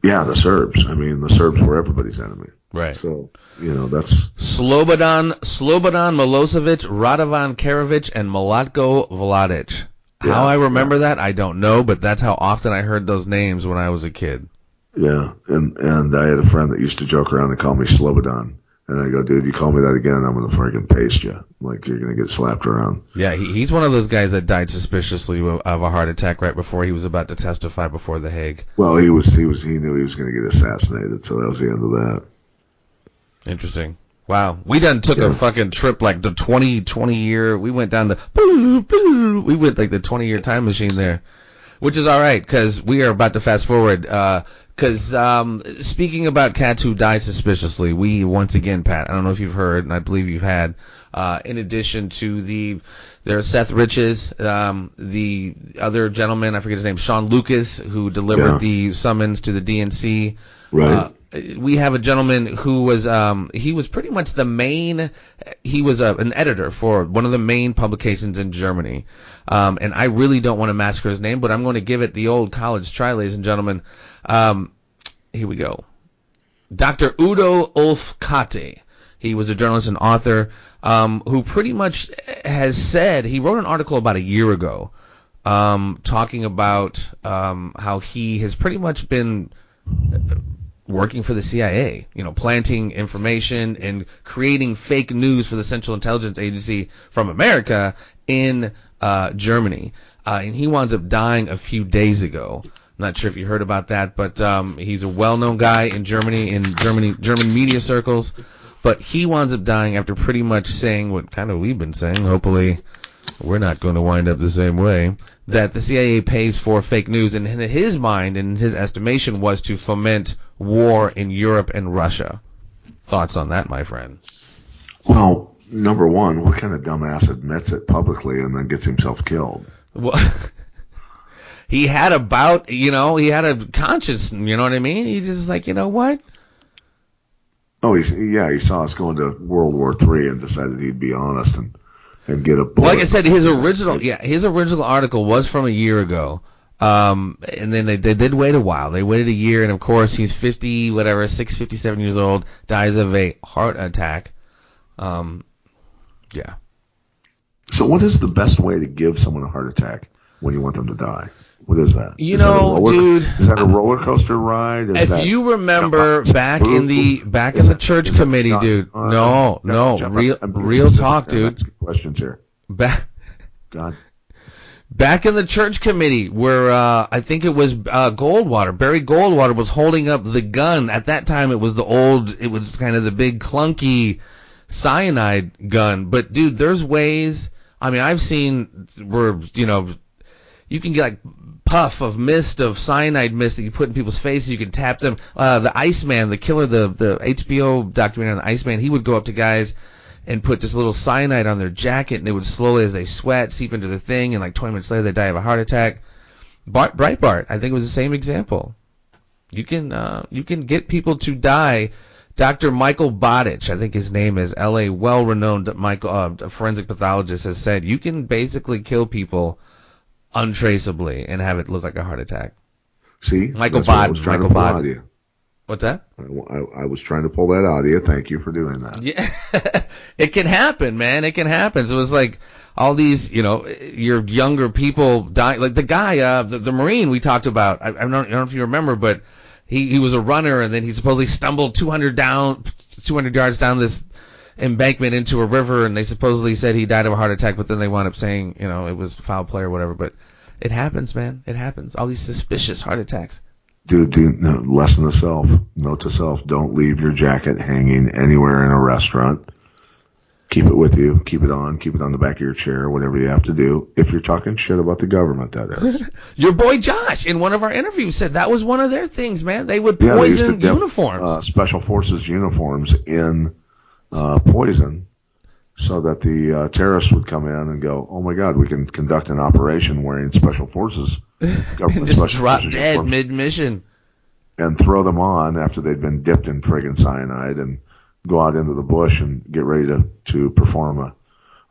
Yeah, the Serbs. I mean, the Serbs were everybody's enemy. Right. So, that's... Slobodan Milosevic, Radovan Karadzic, and Milatko Vladic. Yeah, how I remember that, I don't know, but that's how often I heard those names when I was a kid. Yeah, and I had a friend that used to joke around and call me Slobodan. And I go, dude, you call me that again, I'm going to freaking paste you. Like, you're going to get slapped around. Yeah, he's one of those guys that died suspiciously of a heart attack right before he was about to testify before The Hague. Well, he knew he was going to get assassinated, so that was the end of that. Interesting. Wow. We done took a fucking trip, like the 20 year, we went down we went like the 20-year time machine there, which is all right, because we are about to fast forward, because speaking about cats who die suspiciously, we once again, Pat, I don't know if you've heard, and I believe you've had, in addition to there's Seth Riches, the other gentleman, I forget his name, Sean Lucas, who delivered the summons to the DNC. Right. We have a gentleman who was, he was pretty much he was an editor for one of the main publications in Germany. And I really don't want to massacre his name, but I'm going to give it the old college try, ladies and gentlemen. Here we go. Dr. Udo Ulf Kate. He was a journalist and author, who pretty much has said, he wrote an article about a year ago, talking about, how he has pretty much been working for the CIA, planting information and creating fake news for the Central Intelligence Agency from America in Germany. And he winds up dying a few days ago. I'm not sure if you heard about that, but he's a well-known guy in German media circles. But he winds up dying after pretty much saying what kind of we've been saying. Hopefully we're not going to wind up the same way. That the CIA pays for fake news, and in his mind, and his estimation, was to foment war in Europe and Russia. Thoughts on that, my friend? Well, number one, what kind of dumbass admits it publicly and then gets himself killed? Well, he had he had a conscience, you know what I mean? He just like, you know what? Oh, he saw us going to World War III and decided he'd be honest and get a bullet. Like I said, his original article was from a year ago. And then they did wait a while. They waited a year, and of course he's 57 years old, dies of a heart attack. Yeah. So what is the best way to give someone a heart attack when you want them to die? What is that? Dude. Is that a roller coaster ride? If you remember back in the church committee, dude. No, real talk, dude. Questions here. God. Back in the church committee, where I think it was Goldwater, Barry Goldwater was holding up the gun. At that time, it was kind of the big clunky cyanide gun. But dude, there's ways. I mean, I've seen where you can get like puff of cyanide mist that you put in people's faces. You can tap them. The Iceman, the killer, the HBO documentary on the Iceman, he would go up to guys and put just a little cyanide on their jacket, and it would slowly, as they sweat, seep into the thing, and like 20 minutes later they die of a heart attack. Breitbart, I think it was the same example. You can get people to die. Dr. Michael Bodic, I think his name is, L.A. well-renowned forensic pathologist, has said you can basically kill people untraceably and have it look like a heart attack. See, Michael Bodic. What's that? I was trying to pull that out of you. Thank you for doing that. Yeah, it can happen, man. It can happen. So it's like all these, your younger people die. Like the guy, the Marine we talked about. I don't know if you remember, but he was a runner, and then he supposedly stumbled 200 yards down this embankment into a river, and they supposedly said he died of a heart attack, but then they wound up saying, it was foul play or whatever. But it happens, man. It happens. All these suspicious heart attacks. Dude, no, lesson to self. Note to self, don't leave your jacket hanging anywhere in a restaurant. Keep it with you. Keep it on. Keep it on the back of your chair, whatever you have to do. If you're talking shit about the government, that is. Your boy Josh, in one of our interviews, said that was one of their things, man. They would poison uniforms. Special Forces uniforms in poison so that the terrorists would come in and go, oh, my God, we can conduct an operation wearing Special Forces. Just drop dead mid-mission. And throw them on after they'd been dipped in friggin' cyanide and go out into the bush and get ready to perform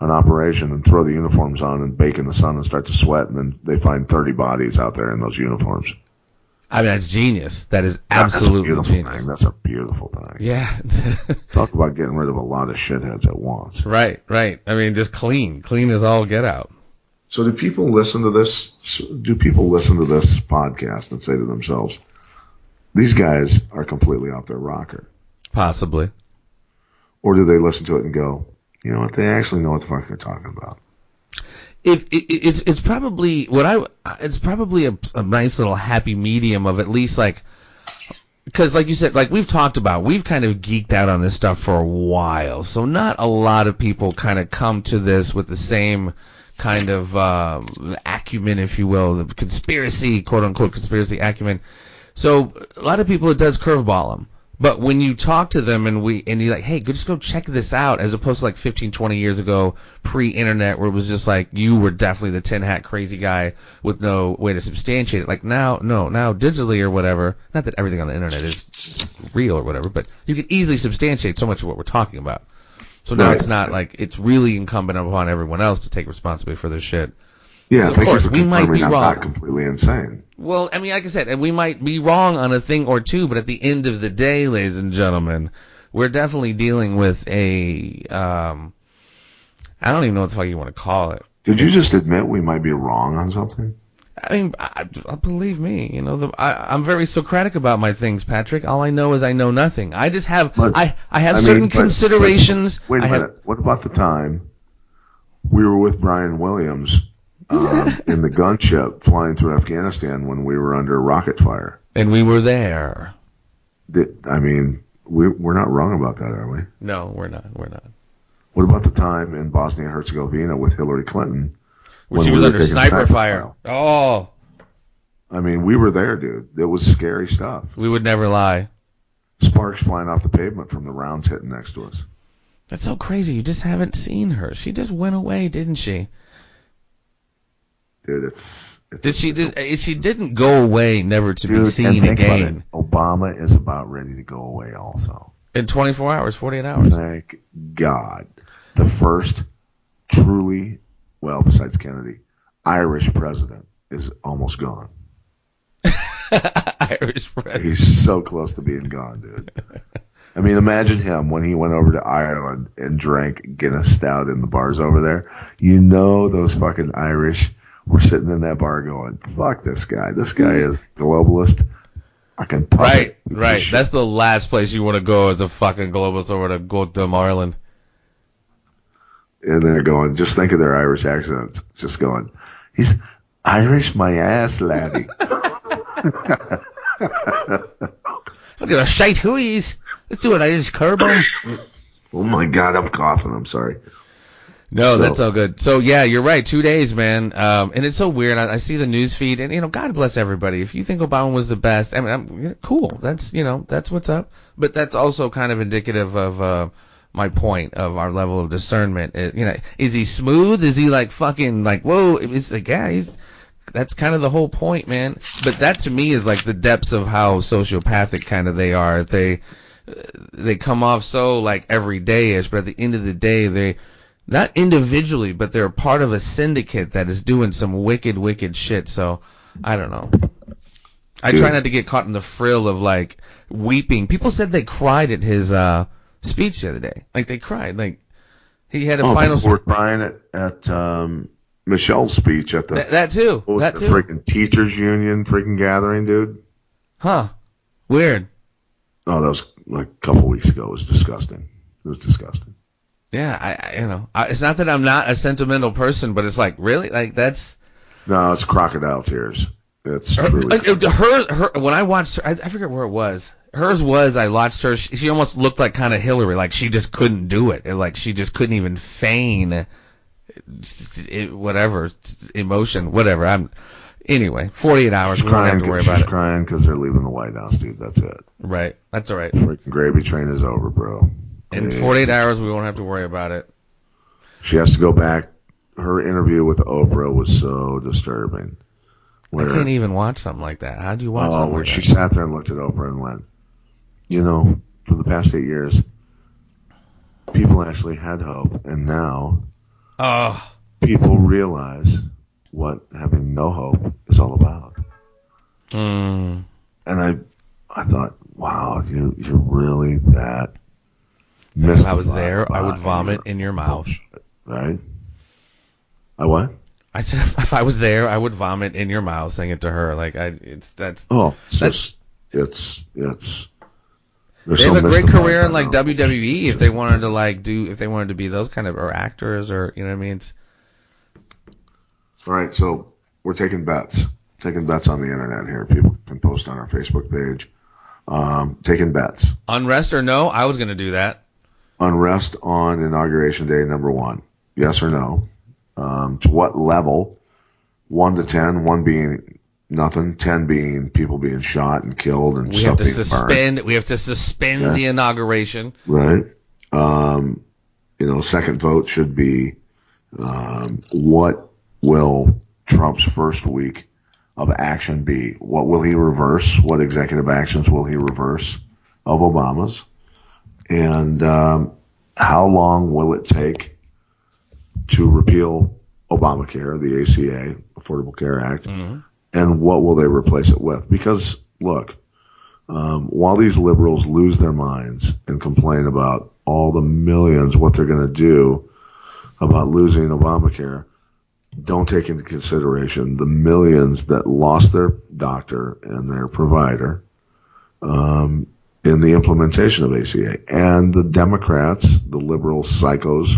an operation and throw the uniforms on and bake in the sun and start to sweat, and then they find 30 bodies out there in those uniforms. I mean, that's genius. That is absolutely genius. That's a beautiful thing. Yeah. Talk about getting rid of a lot of shitheads at once. Right. I mean, just clean. Clean as all get out. So do people listen to this? Do people listen to this podcast and say to themselves, these guys are completely off their rocker? Possibly. Or do they listen to it and go, you know what, they actually know what the fuck they're talking about? It's probably a nice little happy medium of at least because like you said, like we've talked about, we've kind of geeked out on this stuff for a while, so not a lot of people kind of come to this with the same kind of acumen, if you will, the conspiracy, quote unquote conspiracy acumen. So a lot of people, it does curveball them. But when you talk to them and you're like, hey, just go check this out, as opposed to like 15, 20 years ago, pre-internet, where it was just like you were definitely the tin hat crazy guy with no way to substantiate it. Like now digitally or whatever, not that everything on the internet is real or whatever, but you can easily substantiate so much of what we're talking about. So now it's not like it's really incumbent upon everyone else to take responsibility for this shit. Yeah, of course, we might be wrong. I'm not completely insane. Well, I mean, like I said, and we might be wrong on a thing or two, but at the end of the day, ladies and gentlemen, we're definitely dealing with I don't even know what the fuck you want to call it. Did you just admit we might be wrong on something? I mean, believe me, I'm very Socratic about my things, Patrick. All I know is I know nothing. I just have, certain considerations. Wait a minute. What about the time we were with Brian Williams in the gunship flying through Afghanistan when we were under rocket fire? And we were there. We're not wrong about that, are we? No, we're not. What about the time in Bosnia-Herzegovina with Hillary Clinton? When she was under sniper fire. Oh. I mean, we were there, dude. It was scary stuff. We would never lie. Sparks flying off the pavement from the rounds hitting next to us. That's so crazy. You just haven't seen her. She just went away, didn't she? Dude, she didn't go away, never to be seen again. Obama is about ready to go away also. In 24 hours, 48 hours. Thank God. The first truly, well, besides Kennedy, Irish president is almost gone. Irish president. He's so close to being gone, dude. I mean, imagine him when he went over to Ireland and drank Guinness Stout in the bars over there. Those fucking Irish were sitting in that bar going, fuck this guy. This guy is globalist. Fucking puppet. Right. That's the last place you want to go as a fucking globalist, over to go to Ireland. And they're going, just think of their Irish accents. Just going, he's Irish my ass, laddie. Look at a shite hooies. Let's do an Irish curb-on. Oh my God, I'm coughing. I'm sorry. No, that's all good. So yeah, you're right. 2 days, man. And it's so weird. I see the news feed, and God bless everybody. If you think Obama was the best, I mean, cool. That's that's what's up. But that's also kind of indicative of my point of our level of discernment. Is he smooth? Is he like fucking like whoa? It's like that's kind of the whole point, man. But that to me is like the depths of how sociopathic kind of they are. They come off so like everyday-ish, but at the end of the day, they. Not individually, but they're part of a syndicate that is doing some wicked, wicked shit. So, I don't know. I try not to get caught in the frill of like weeping. People said they cried at his speech the other day. Like they cried. Like he had a final. People were crying at Michelle's speech at the that too. What was That the too. freaking teachers union freaking gathering, dude? Huh? Weird. Oh, that was like a couple weeks ago. It was disgusting. It was disgusting. Yeah, it's not that I'm not a sentimental person, but it's like really like that's. No, it's crocodile tears. It's truly. Her when I watched her, I forget where it was. Hers was I watched her. She almost looked like kind of Hillary, like she just couldn't do it, like she just couldn't even feign whatever emotion, whatever. Anyway, 48 hours. We don't have to worry about it. She's crying because they're leaving the White House, dude. That's it. Right. That's all right. Freaking gravy train is over, bro. In 48 hours, we won't have to worry about it. She has to go back. Her interview with Oprah was so disturbing. I can't even watch something like that. How do you watch something like that? She sat there and looked at Oprah and went, for the past 8 years, people actually had hope, and now people realize what having no hope is all about. And I thought, wow, you're really that mystified. If I was there, I would vomit in your mouth. Bullshit, right? I what? I said if I was there, I would vomit in your mouth, saying it to her. Like it's. They have a great career in like WWE if they wanted to if they wanted to be those kind of or actors or you know what I mean. All right, so we're taking bets on the internet here. People can post on our Facebook page. Taking bets. Unrest or no? I was going to do that. Unrest on Inauguration Day, number 1. Yes or no? To what level? 1 to 10, 1 being nothing, 10 being people being shot and killed and stuff being burned. We have to suspend the inauguration. Right. Second vote should be what will Trump's first week of action be? What will he reverse? What executive actions will he reverse of Obama's? And how long will it take to repeal Obamacare, the ACA, Affordable Care Act, and what will they replace it with? Because, look, while these liberals lose their minds and complain about all the millions, what they're going to do about losing Obamacare, don't take into consideration the millions that lost their doctor and their provider in the implementation of ACA. And the Democrats, the liberal psychos,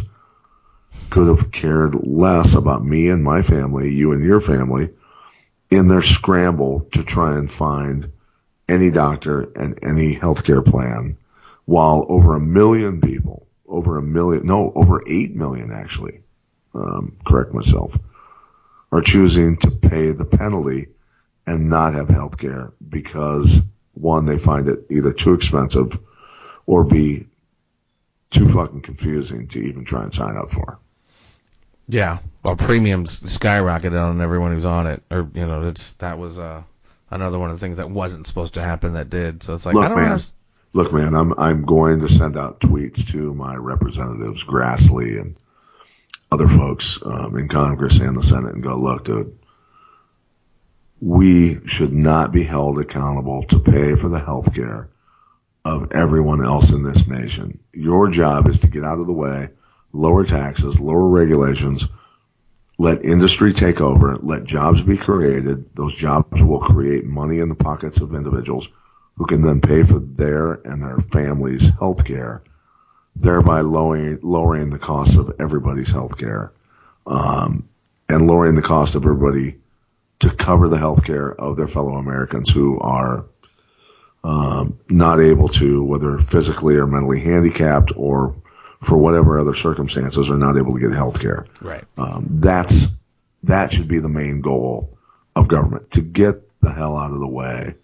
could have cared less about me and my family, you and your family, in their scramble to try and find any doctor and any healthcare plan, while over 1 million people, over 8 million actually, correct myself, are choosing to pay the penalty and not have health care because, one, they find it either too expensive or B, too fucking confusing to even try and sign up for. Yeah, well, premiums skyrocketed on everyone who's on it. Or, that was another one of the things that wasn't supposed to happen that did. So it's like, Look, man, I'm going to send out tweets to my representatives, Grassley and other folks in Congress and the Senate, and go, look, dude, we should not be held accountable to pay for the health care of everyone else in this nation. Your job is to get out of the way, lower taxes, lower regulations, let industry take over, let jobs be created. Those jobs will create money in the pockets of individuals who can then pay for their and their families' health care, thereby lowering the cost of everybody's health care, and lowering the cost of everybody to cover the health care of their fellow Americans who are not able to, whether physically or mentally handicapped or for whatever other circumstances, are not able to get health care. Right. That should be the main goal of government, to get the hell out of the way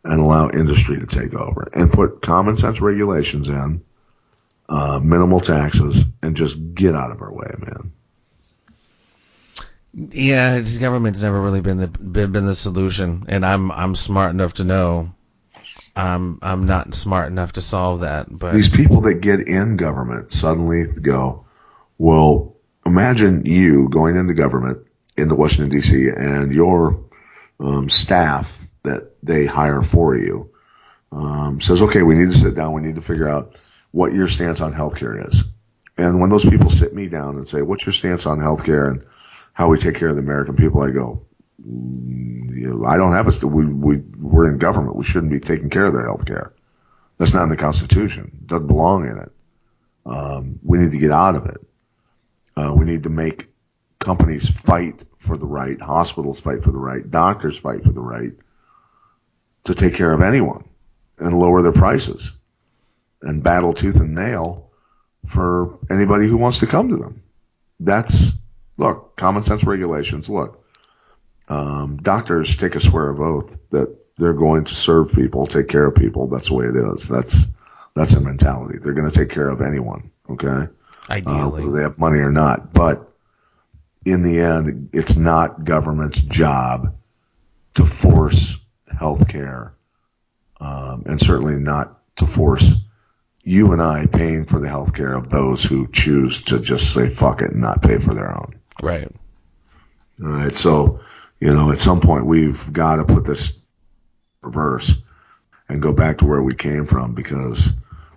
and allow industry to take over and put common sense regulations in, minimal taxes, and just get out of our way, man. Yeah, government's never really been the solution, and I'm smart enough to know I'm not smart enough to solve that. But these people that get in government suddenly go, well, imagine you going into government into Washington D.C. and your staff that they hire for you says, okay, we need to sit down. We need to figure out what your stance on healthcare is. And when those people sit me down and say, what's your stance on healthcare and how we take care of the American people, I go, I don't have we're in government. We shouldn't be taking care of their healthcare. That's not in the Constitution. It doesn't belong in it. We need to get out of it. We need to make companies fight for the right, hospitals fight for the right, doctors fight for the right to take care of anyone and lower their prices and battle tooth and nail for anybody who wants to come to them. Look, common sense regulations. Look, doctors take a swear of oath that they're going to serve people, take care of people. That's the way it is. That's their mentality. They're going to take care of anyone. Okay. Ideally, whether they have money or not. But in the end, it's not government's job to force health care, and certainly not to force you and I paying for the health care of those who choose to just say fuck it and not pay for their own. Right. All right. So, at some point we've got to put this in reverse and go back to where we came from, because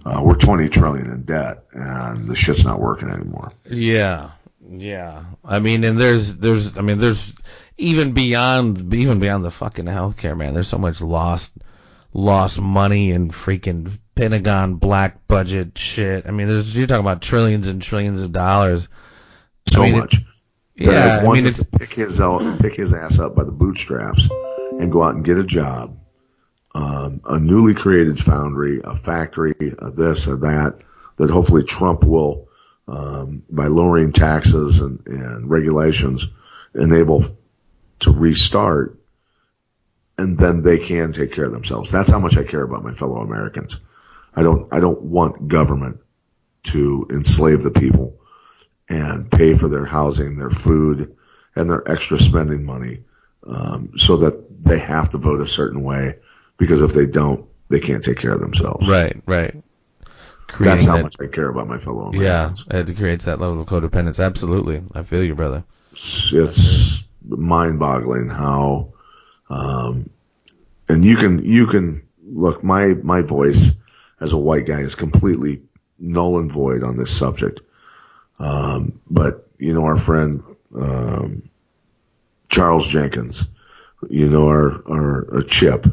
we're $20 trillion in debt and the shit's not working anymore. Yeah. I mean, and there's even beyond the fucking healthcare, man. There's so much lost money and freaking Pentagon black budget shit. I mean, you're talking about trillions and trillions of dollars. So much. Yeah, I mean, it's to pick his ass up by the bootstraps and go out and get a job. A newly created foundry, a factory, this or that hopefully Trump will, by lowering taxes and regulations, enable to restart, and then they can take care of themselves. That's how much I care about my fellow Americans. I don't want government to enslave the people and pay for their housing, their food, and their extra spending money, so that they have to vote a certain way, because if they don't, they can't take care of themselves. Right. That's how much I care about my fellow Americans. Yeah, it creates that level of codependence. Absolutely. I feel you, brother. It's mind-boggling how, and you can look, my voice as a white guy is completely null and void on this subject. But our friend, Charles Jenkins, our Chip,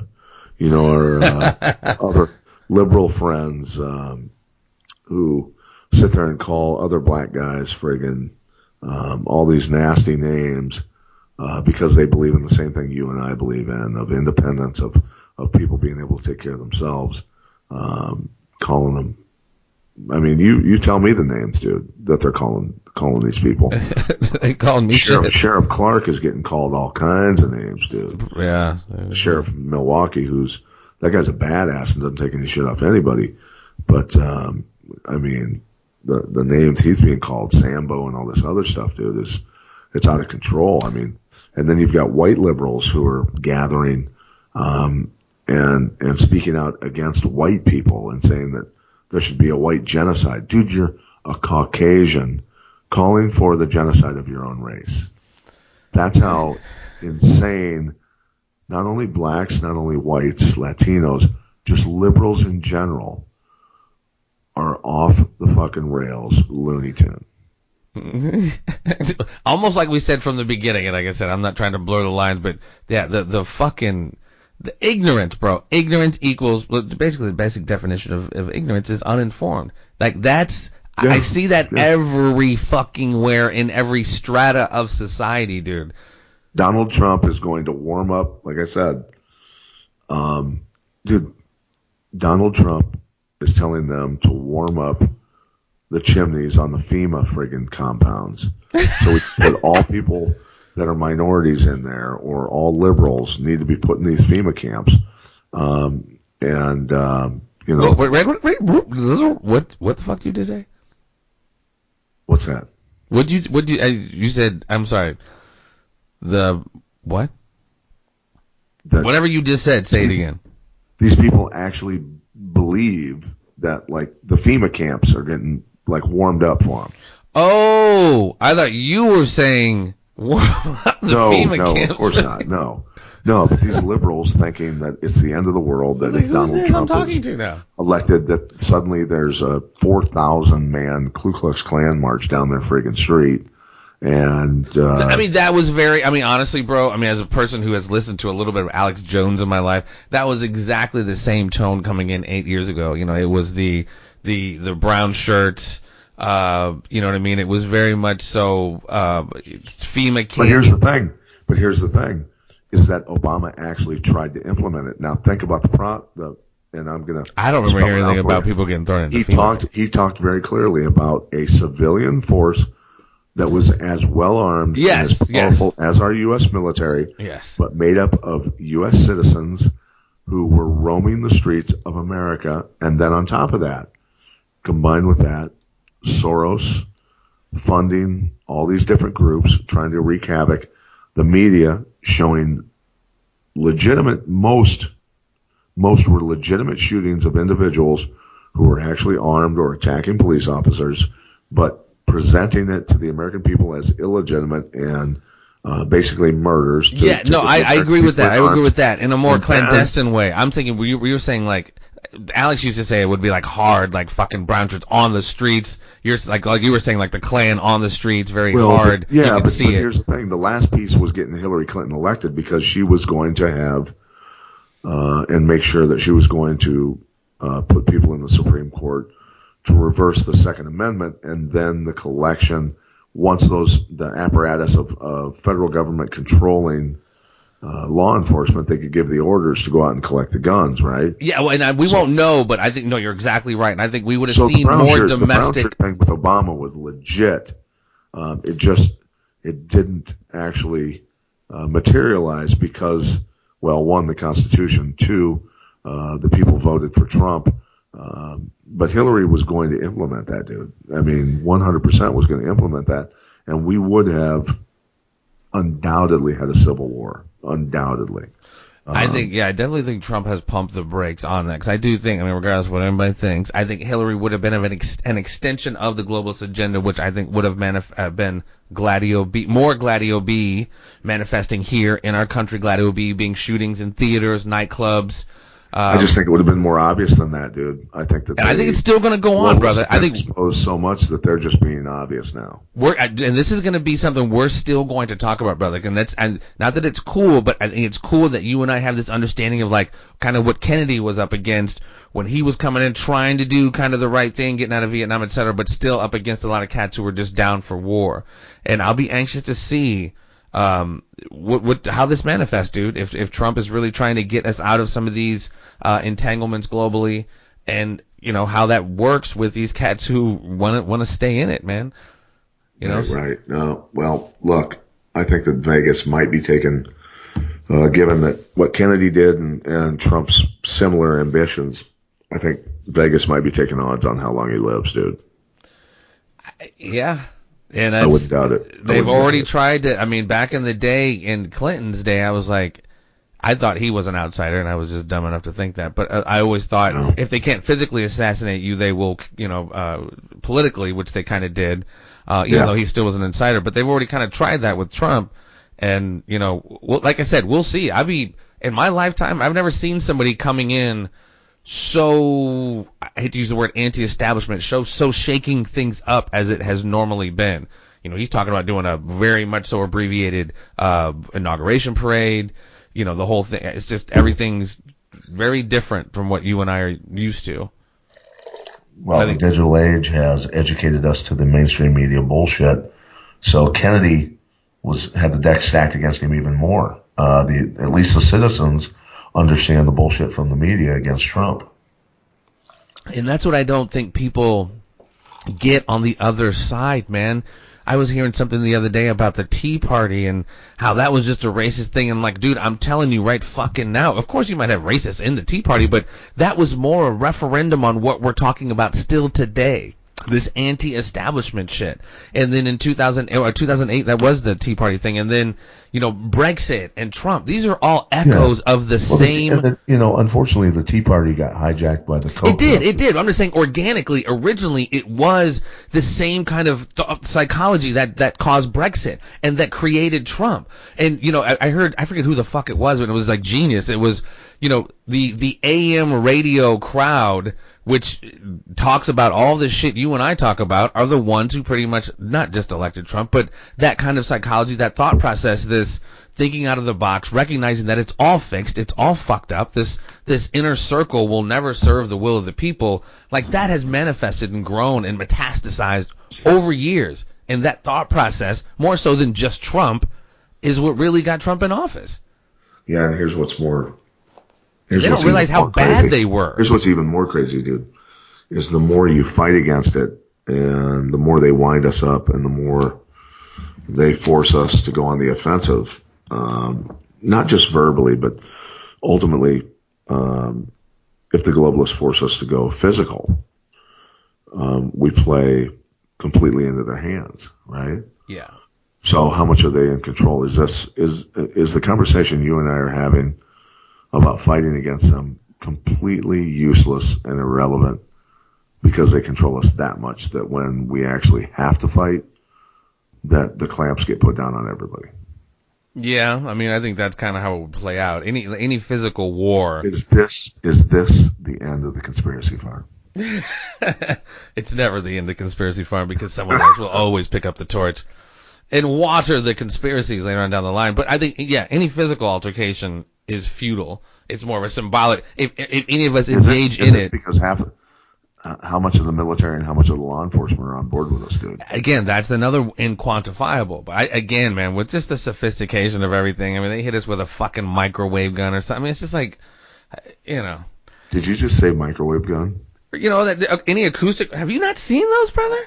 our other liberal friends, who sit there and call other black guys friggin' all these nasty names, because they believe in the same thing you and I believe in, of independence, of people being able to take care of themselves, calling them. I mean, you tell me the names, dude, that they're calling these people. They calling me Sheriff Clark is getting called all kinds of names, dude. Yeah. The sheriff of Milwaukee, that guy's a badass and doesn't take any shit off anybody. But, I mean, the names he's being called, Sambo and all this other stuff, dude, it's out of control. I mean, and then you've got white liberals who are gathering, and speaking out against white people and saying that there should be a white genocide. Dude, you're a Caucasian calling for the genocide of your own race. That's how insane not only blacks, not only whites, Latinos, just liberals in general are off the fucking rails, Looney Tune. Almost like we said from the beginning, and like I said, I'm not trying to blur the lines, but yeah, the ignorance, bro. Ignorance equals, basically the basic definition of ignorance is uninformed. Like that's, yeah, I see that every fucking where in every strata of society, dude. Donald Trump is going to warm up, like I said. Dude, Donald Trump is telling them to warm up the chimneys on the FEMA friggin' compounds. So we put all people that are minorities in there, or all liberals need to be put in these FEMA camps. What the fuck did you just say? What's that? You said, I'm sorry. The what? Whatever you just said, say it again. These people actually believe that, like, the FEMA camps are getting, like, warmed up for them. Oh, I thought you were saying FEMA camps. Of course not. No. No, but these liberals thinking that it's the end of the world, that if Donald Trump is elected, that suddenly there's a 4,000-man Ku Klux Klan march down their friggin' street. And I mean, that was very, I mean, honestly, bro, I mean, as a person who has listened to a little bit of Alex Jones in my life, that was exactly the same tone coming in 8 years ago. You know, it was the brown shirts, you know what I mean? It was very much so, FEMA came. But here's the thing, is that Obama actually tried to implement it. Now think about and I'm gonna. I don't remember hearing anything about people getting thrown into FEMA. He talked very clearly about a civilian force that was as well armed and as powerful as our U.S. military, but made up of U.S. citizens who were roaming the streets of America. And then on top of that, combined with that, Soros funding all these different groups, trying to wreak havoc, the media showing most were legitimate shootings of individuals who were actually armed or attacking police officers, but presenting it to the American people as illegitimate and basically murders. I agree with that. I agree with that in a more clandestine way. I'm thinking we were saying, like, Alex used to say it would be like hard, like fucking brown shirts on the streets. You're like you were saying, like the Klan on the streets, very hard. But here's the thing: the last piece was getting Hillary Clinton elected, because she was going to have and make sure that she was going to put people in the Supreme Court to reverse the Second Amendment, and then the collection, once the apparatus of federal government controlling law enforcement, they could give the orders to go out and collect the guns, right? Yeah, well, and we won't know, but I think, no, you're exactly right. And I think we would have seen more domestic. The brown shirt thing with Obama was legit. It didn't actually materialize because, well, one, the Constitution, two, the people voted for Trump. But Hillary was going to implement that, dude. I mean, 100% was going to implement that, and we would have undoubtedly had a civil war. Undoubtedly. I definitely think Trump has pumped the brakes on that, because I do think, I mean, regardless of what anybody thinks, I think Hillary would have been an extension of the globalist agenda, which I think would have been more Gladio B manifesting here in our country, Gladio B being shootings in theaters, nightclubs. I just think it would have been more obvious than that, dude. I think it's still going to go on, brother. I think exposed so much that they're just being obvious now. And this is going to be something we're still going to talk about, brother. And not that it's cool, but I think it's cool that you and I have this understanding of, like, kind of what Kennedy was up against when he was coming in, trying to do kind of the right thing, getting out of Vietnam, etc., but still up against a lot of cats who were just down for war. And I'll be anxious to see how this manifests, dude. If Trump is really trying to get us out of some of these entanglements globally, and you know how that works with these cats who want to stay in it, man. You know, right? No, well, look, I think that Vegas might be taken, given that what Kennedy did and Trump's similar ambitions. I think Vegas might be taking odds on how long he lives, dude. Yeah. And I wouldn't doubt it. They've already tried to. I mean, back in the day, in Clinton's day, I was like, I thought he was an outsider, and I was just dumb enough to think that. But I always thought if they can't physically assassinate you, they will, politically, which they kind of did, even though he still was an insider. But they've already kind of tried that with Trump. And, like I said, we'll see. In my lifetime, I've never seen somebody coming in so, I hate to use the word anti-establishment, so shaking things up as it has normally been. He's talking about doing a very much so abbreviated inauguration parade. The whole thing. It's just everything's very different from what you and I are used to. Well, the digital age has educated us to the mainstream media bullshit. So Kennedy had the deck stacked against him even more. At least the citizens understand the bullshit from the media against Trump. And that's what I don't think people get on the other side, man. I was hearing something the other day about the Tea Party and how that was just a racist thing. And like, dude, I'm telling you right fucking now, of course you might have racists in the Tea Party, but that was more a referendum on what we're talking about still today. this anti-establishment shit. And then in 2008, that was the Tea Party thing. And then, Brexit and Trump. These are all echoes of the same. Unfortunately, the Tea Party got hijacked by the Koch. It did. I'm just saying, organically, originally, it was the same kind of psychology that caused Brexit and that created Trump. And, I heard, I forget who the fuck it was, but it was like genius. It was, the AM radio crowd, which talks about all this shit you and I talk about, are the ones who pretty much not just elected Trump, but that kind of psychology, that thought process, this thinking out of the box, recognizing that it's all fixed, it's all fucked up, this inner circle will never serve the will of the people. Like, that has manifested and grown and metastasized over years. And that thought process, more so than just Trump, is what really got Trump in office. Yeah, and here's what's more... They don't realize how bad they were. Here's what's even more crazy, dude, is the more you fight against it and the more they wind us up and the more they force us to go on the offensive, not just verbally, but ultimately, if the globalists force us to go physical, we play completely into their hands, right? Yeah. So how much are they in control? Is the conversation you and I are having about fighting against them completely useless and irrelevant because they control us that much that when we actually have to fight, that the clamps get put down on everybody? Yeah, I mean, I think that's kind of how it would play out. Any physical war. Is this the end of the conspiracy farm? It's never the end of the conspiracy farm because someone else will always pick up the torch and water the conspiracies later on down the line. But I think, yeah, any physical altercation is futile. It's more of a symbolic. If any of us engage in it, because how much of the military and how much of the law enforcement are on board with us, dude? Again, that's another inquantifiable. But again, man, with just the sophistication of everything, I mean, they hit us with a fucking microwave gun or something. I mean, it's just like, Did you just say microwave gun? Any acoustic? Have you not seen those, brother?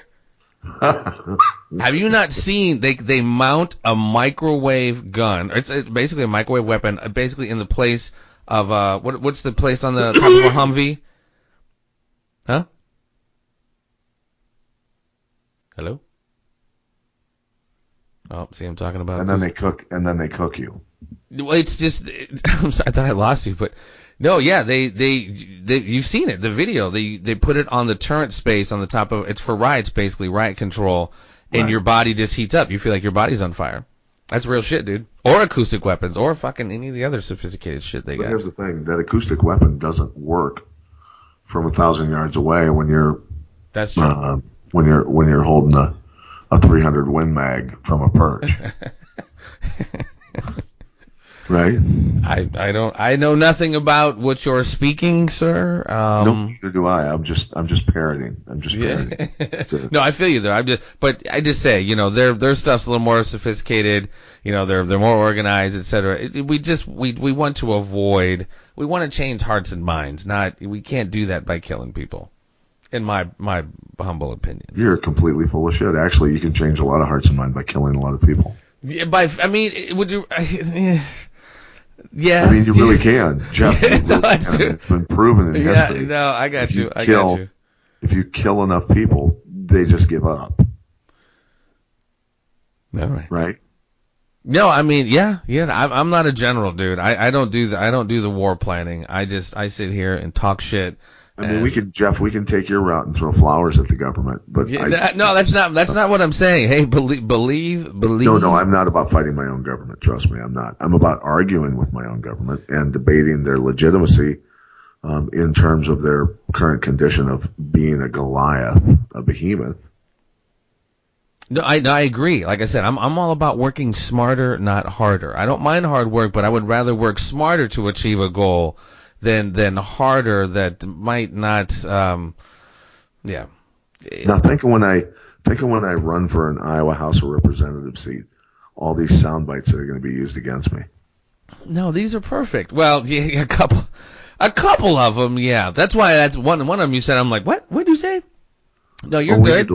Have you not seen they mount a microwave gun? It's basically a microwave weapon, basically in the place of what's the place on the top of a Humvee? Huh? Hello? Oh, see, I'm talking about. And then they cook you. Well, it's just. I'm sorry, I thought I lost you, but. No, yeah, they you've seen it, the video. They put it on the turret space on the top of it's for riots, basically riot control, and your body just heats up. You feel like your body's on fire. That's real shit, dude. Or acoustic weapons, or fucking any of the other sophisticated shit they got. Here's the thing: that acoustic weapon doesn't work from 1,000 yards away when you're. That's true. When you're holding a 300 Win Mag from a perch. Right? I know nothing about what you're speaking, sir. No, neither do I. I'm just parroting. No, I feel you there. But I just say, their stuff's a little more sophisticated. They're more organized, etc. We want to avoid. We want to change hearts and minds. We can't do that by killing people. In my humble opinion. You're completely full of shit. Actually, you can change a lot of hearts and minds by killing a lot of people. Yeah, would you? Yeah. I mean, you really can. Jeff, it's been proven in history. Yeah, no, I got you. If you kill enough people, they just give up. All right. Right? No, I mean, yeah. I'm not a general, dude. I don't do the war planning. I sit here and talk shit. I mean, Jeff, we can take your route and throw flowers at the government, but no, that's not what I'm saying. Hey, believe. No, I'm not about fighting my own government. Trust me, I'm not. I'm about arguing with my own government and debating their legitimacy in terms of their current condition of being a Goliath, a behemoth. No, I agree. Like I said, I'm all about working smarter, not harder. I don't mind hard work, but I would rather work smarter to achieve a goal than harder that might not. Yeah. Now think of when I run for an Iowa House of Representatives seat, all these sound bites that are going to be used against me. No, these are perfect. Well, yeah, a couple of them, yeah. That's why one of them you said. I'm like, what? What'd you say? No, you're good.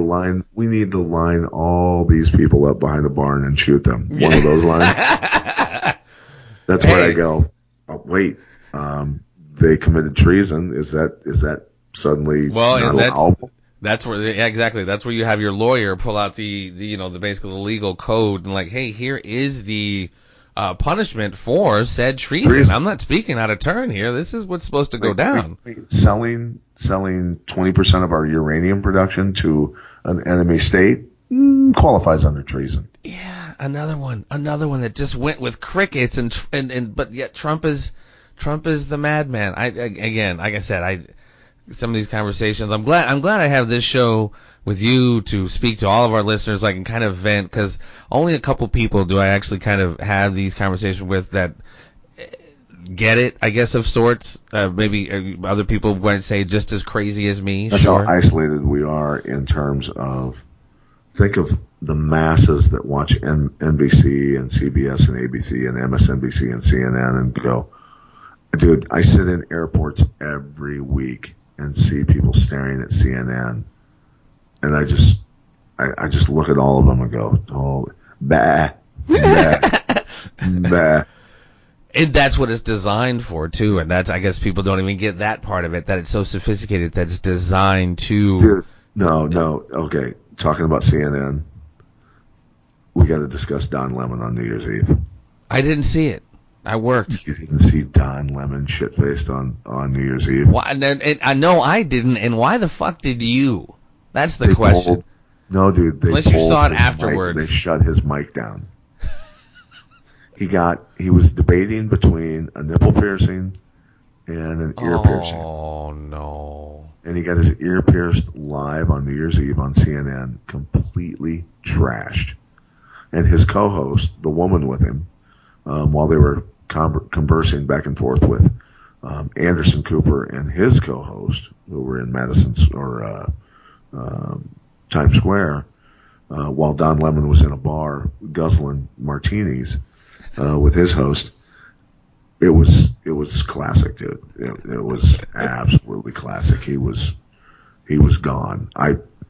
We need to line all these people up behind a barn and shoot them. One of those lines. That's where I go. Oh, wait. They committed treason. Is that suddenly not allowable? That's where, yeah, exactly. That's where you have your lawyer pull out the basically the legal code and like, hey, here is the punishment for said treason. I'm not speaking out of turn here. This is what's supposed to go down. Selling 20% of our uranium production to an enemy state qualifies under treason. Yeah, another one that just went with crickets and but yet Trump is the madman. Again, like I said, some of these conversations, I'm glad I have this show with you to speak to all of our listeners. I can kind of vent, because only a couple people do I actually kind of have these conversations with that get it, I guess, of sorts. Maybe other people wouldn't say just as crazy as me. That's sure. how isolated we are in terms of, think of the masses that watch NBC and CBS and ABC and MSNBC and CNN and go, dude, I sit in airports every week and see people staring at CNN. And I just look at all of them and go, oh, bah, bah, bah. And that's what it's designed for, too. And that's, I guess people don't even get that part of it, that it's so sophisticated that it's designed to... Dude, no. Okay, talking about CNN, we got to discuss Don Lemon on New Year's Eve. I didn't see it. I worked. You didn't see Don Lemon shit-faced on New Year's Eve? Why, and I know I didn't, and why the fuck did you? That's the question. No, dude. Unless you saw it afterwards. They shut his mic down. He was debating between a nipple piercing and an ear piercing. Oh, no. And he got his ear pierced live on New Year's Eve on CNN, completely trashed. And his co-host, the woman with him, while they were conversing back and forth with Anderson Cooper and his co-host, who were in Times Square, while Don Lemon was in a bar guzzling martinis with his host. It was classic, dude. It was absolutely classic. He was gone.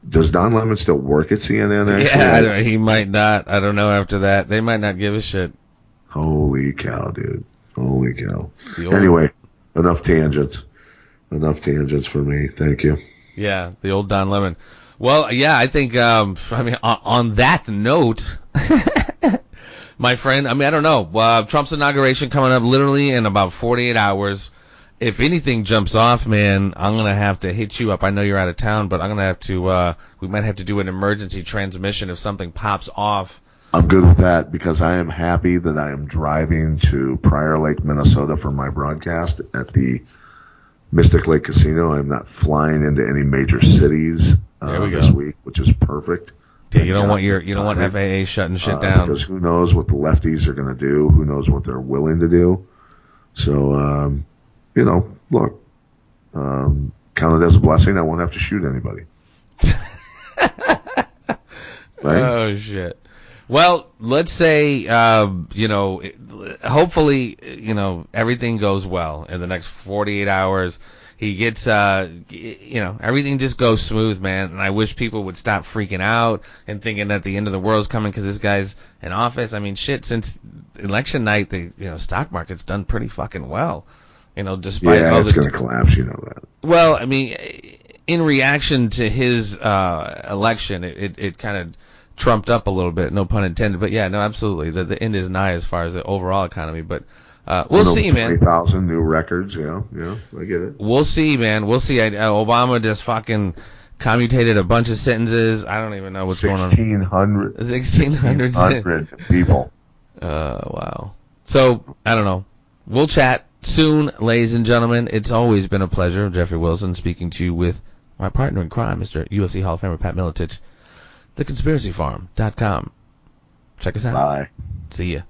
Does Don Lemon still work at CNN? Actually? Yeah, he might not. I don't know. After that, they might not give a shit. Holy cow, dude! Holy cow. Anyway, enough tangents for me. Thank you. Yeah, the old Don Lemon. Well, yeah, I think, on that note, my friend, I don't know, Trump's inauguration coming up literally in about 48 hours. If anything jumps off, man, I'm going to have to hit you up. I know you're out of town, but I'm going to have to, we might have to do an emergency transmission if something pops off. I'm good with that, because I am happy that I am driving to Prior Lake, Minnesota for my broadcast at the Mystic Lake Casino. I'm not flying into any major cities this week, which is perfect. Yeah, you don't want FAA shutting shit down, because who knows what the lefties are going to do? Who knows what they're willing to do? So, look, count it as a blessing. I won't have to shoot anybody. Right? Oh shit. Well, let's say, hopefully, everything goes well in the next 48 hours. He gets, everything just goes smooth, man. And I wish people would stop freaking out and thinking that the end of the world's coming because this guy's in office. I mean, shit, since election night, the stock market's done pretty fucking well. Despite all it's going to collapse, you know that. Well, I mean, in reaction to his election, it kind of trumped up a little bit, no pun intended. But yeah, no, absolutely, the end is nigh as far as the overall economy. But we'll see, man. 20,000 new records, yeah, I get it. We'll see, man. We'll see. Obama just fucking commutated a bunch of sentences. I don't even know what's going on. 1,600 people. Wow. So I don't know. We'll chat soon, ladies and gentlemen. It's always been a pleasure. Jeffrey Wilson speaking to you with my partner in crime, Mr. UFC Hall of Famer Pat Miletich. TheConspiracyFarm.com. Check us out. Bye. See ya.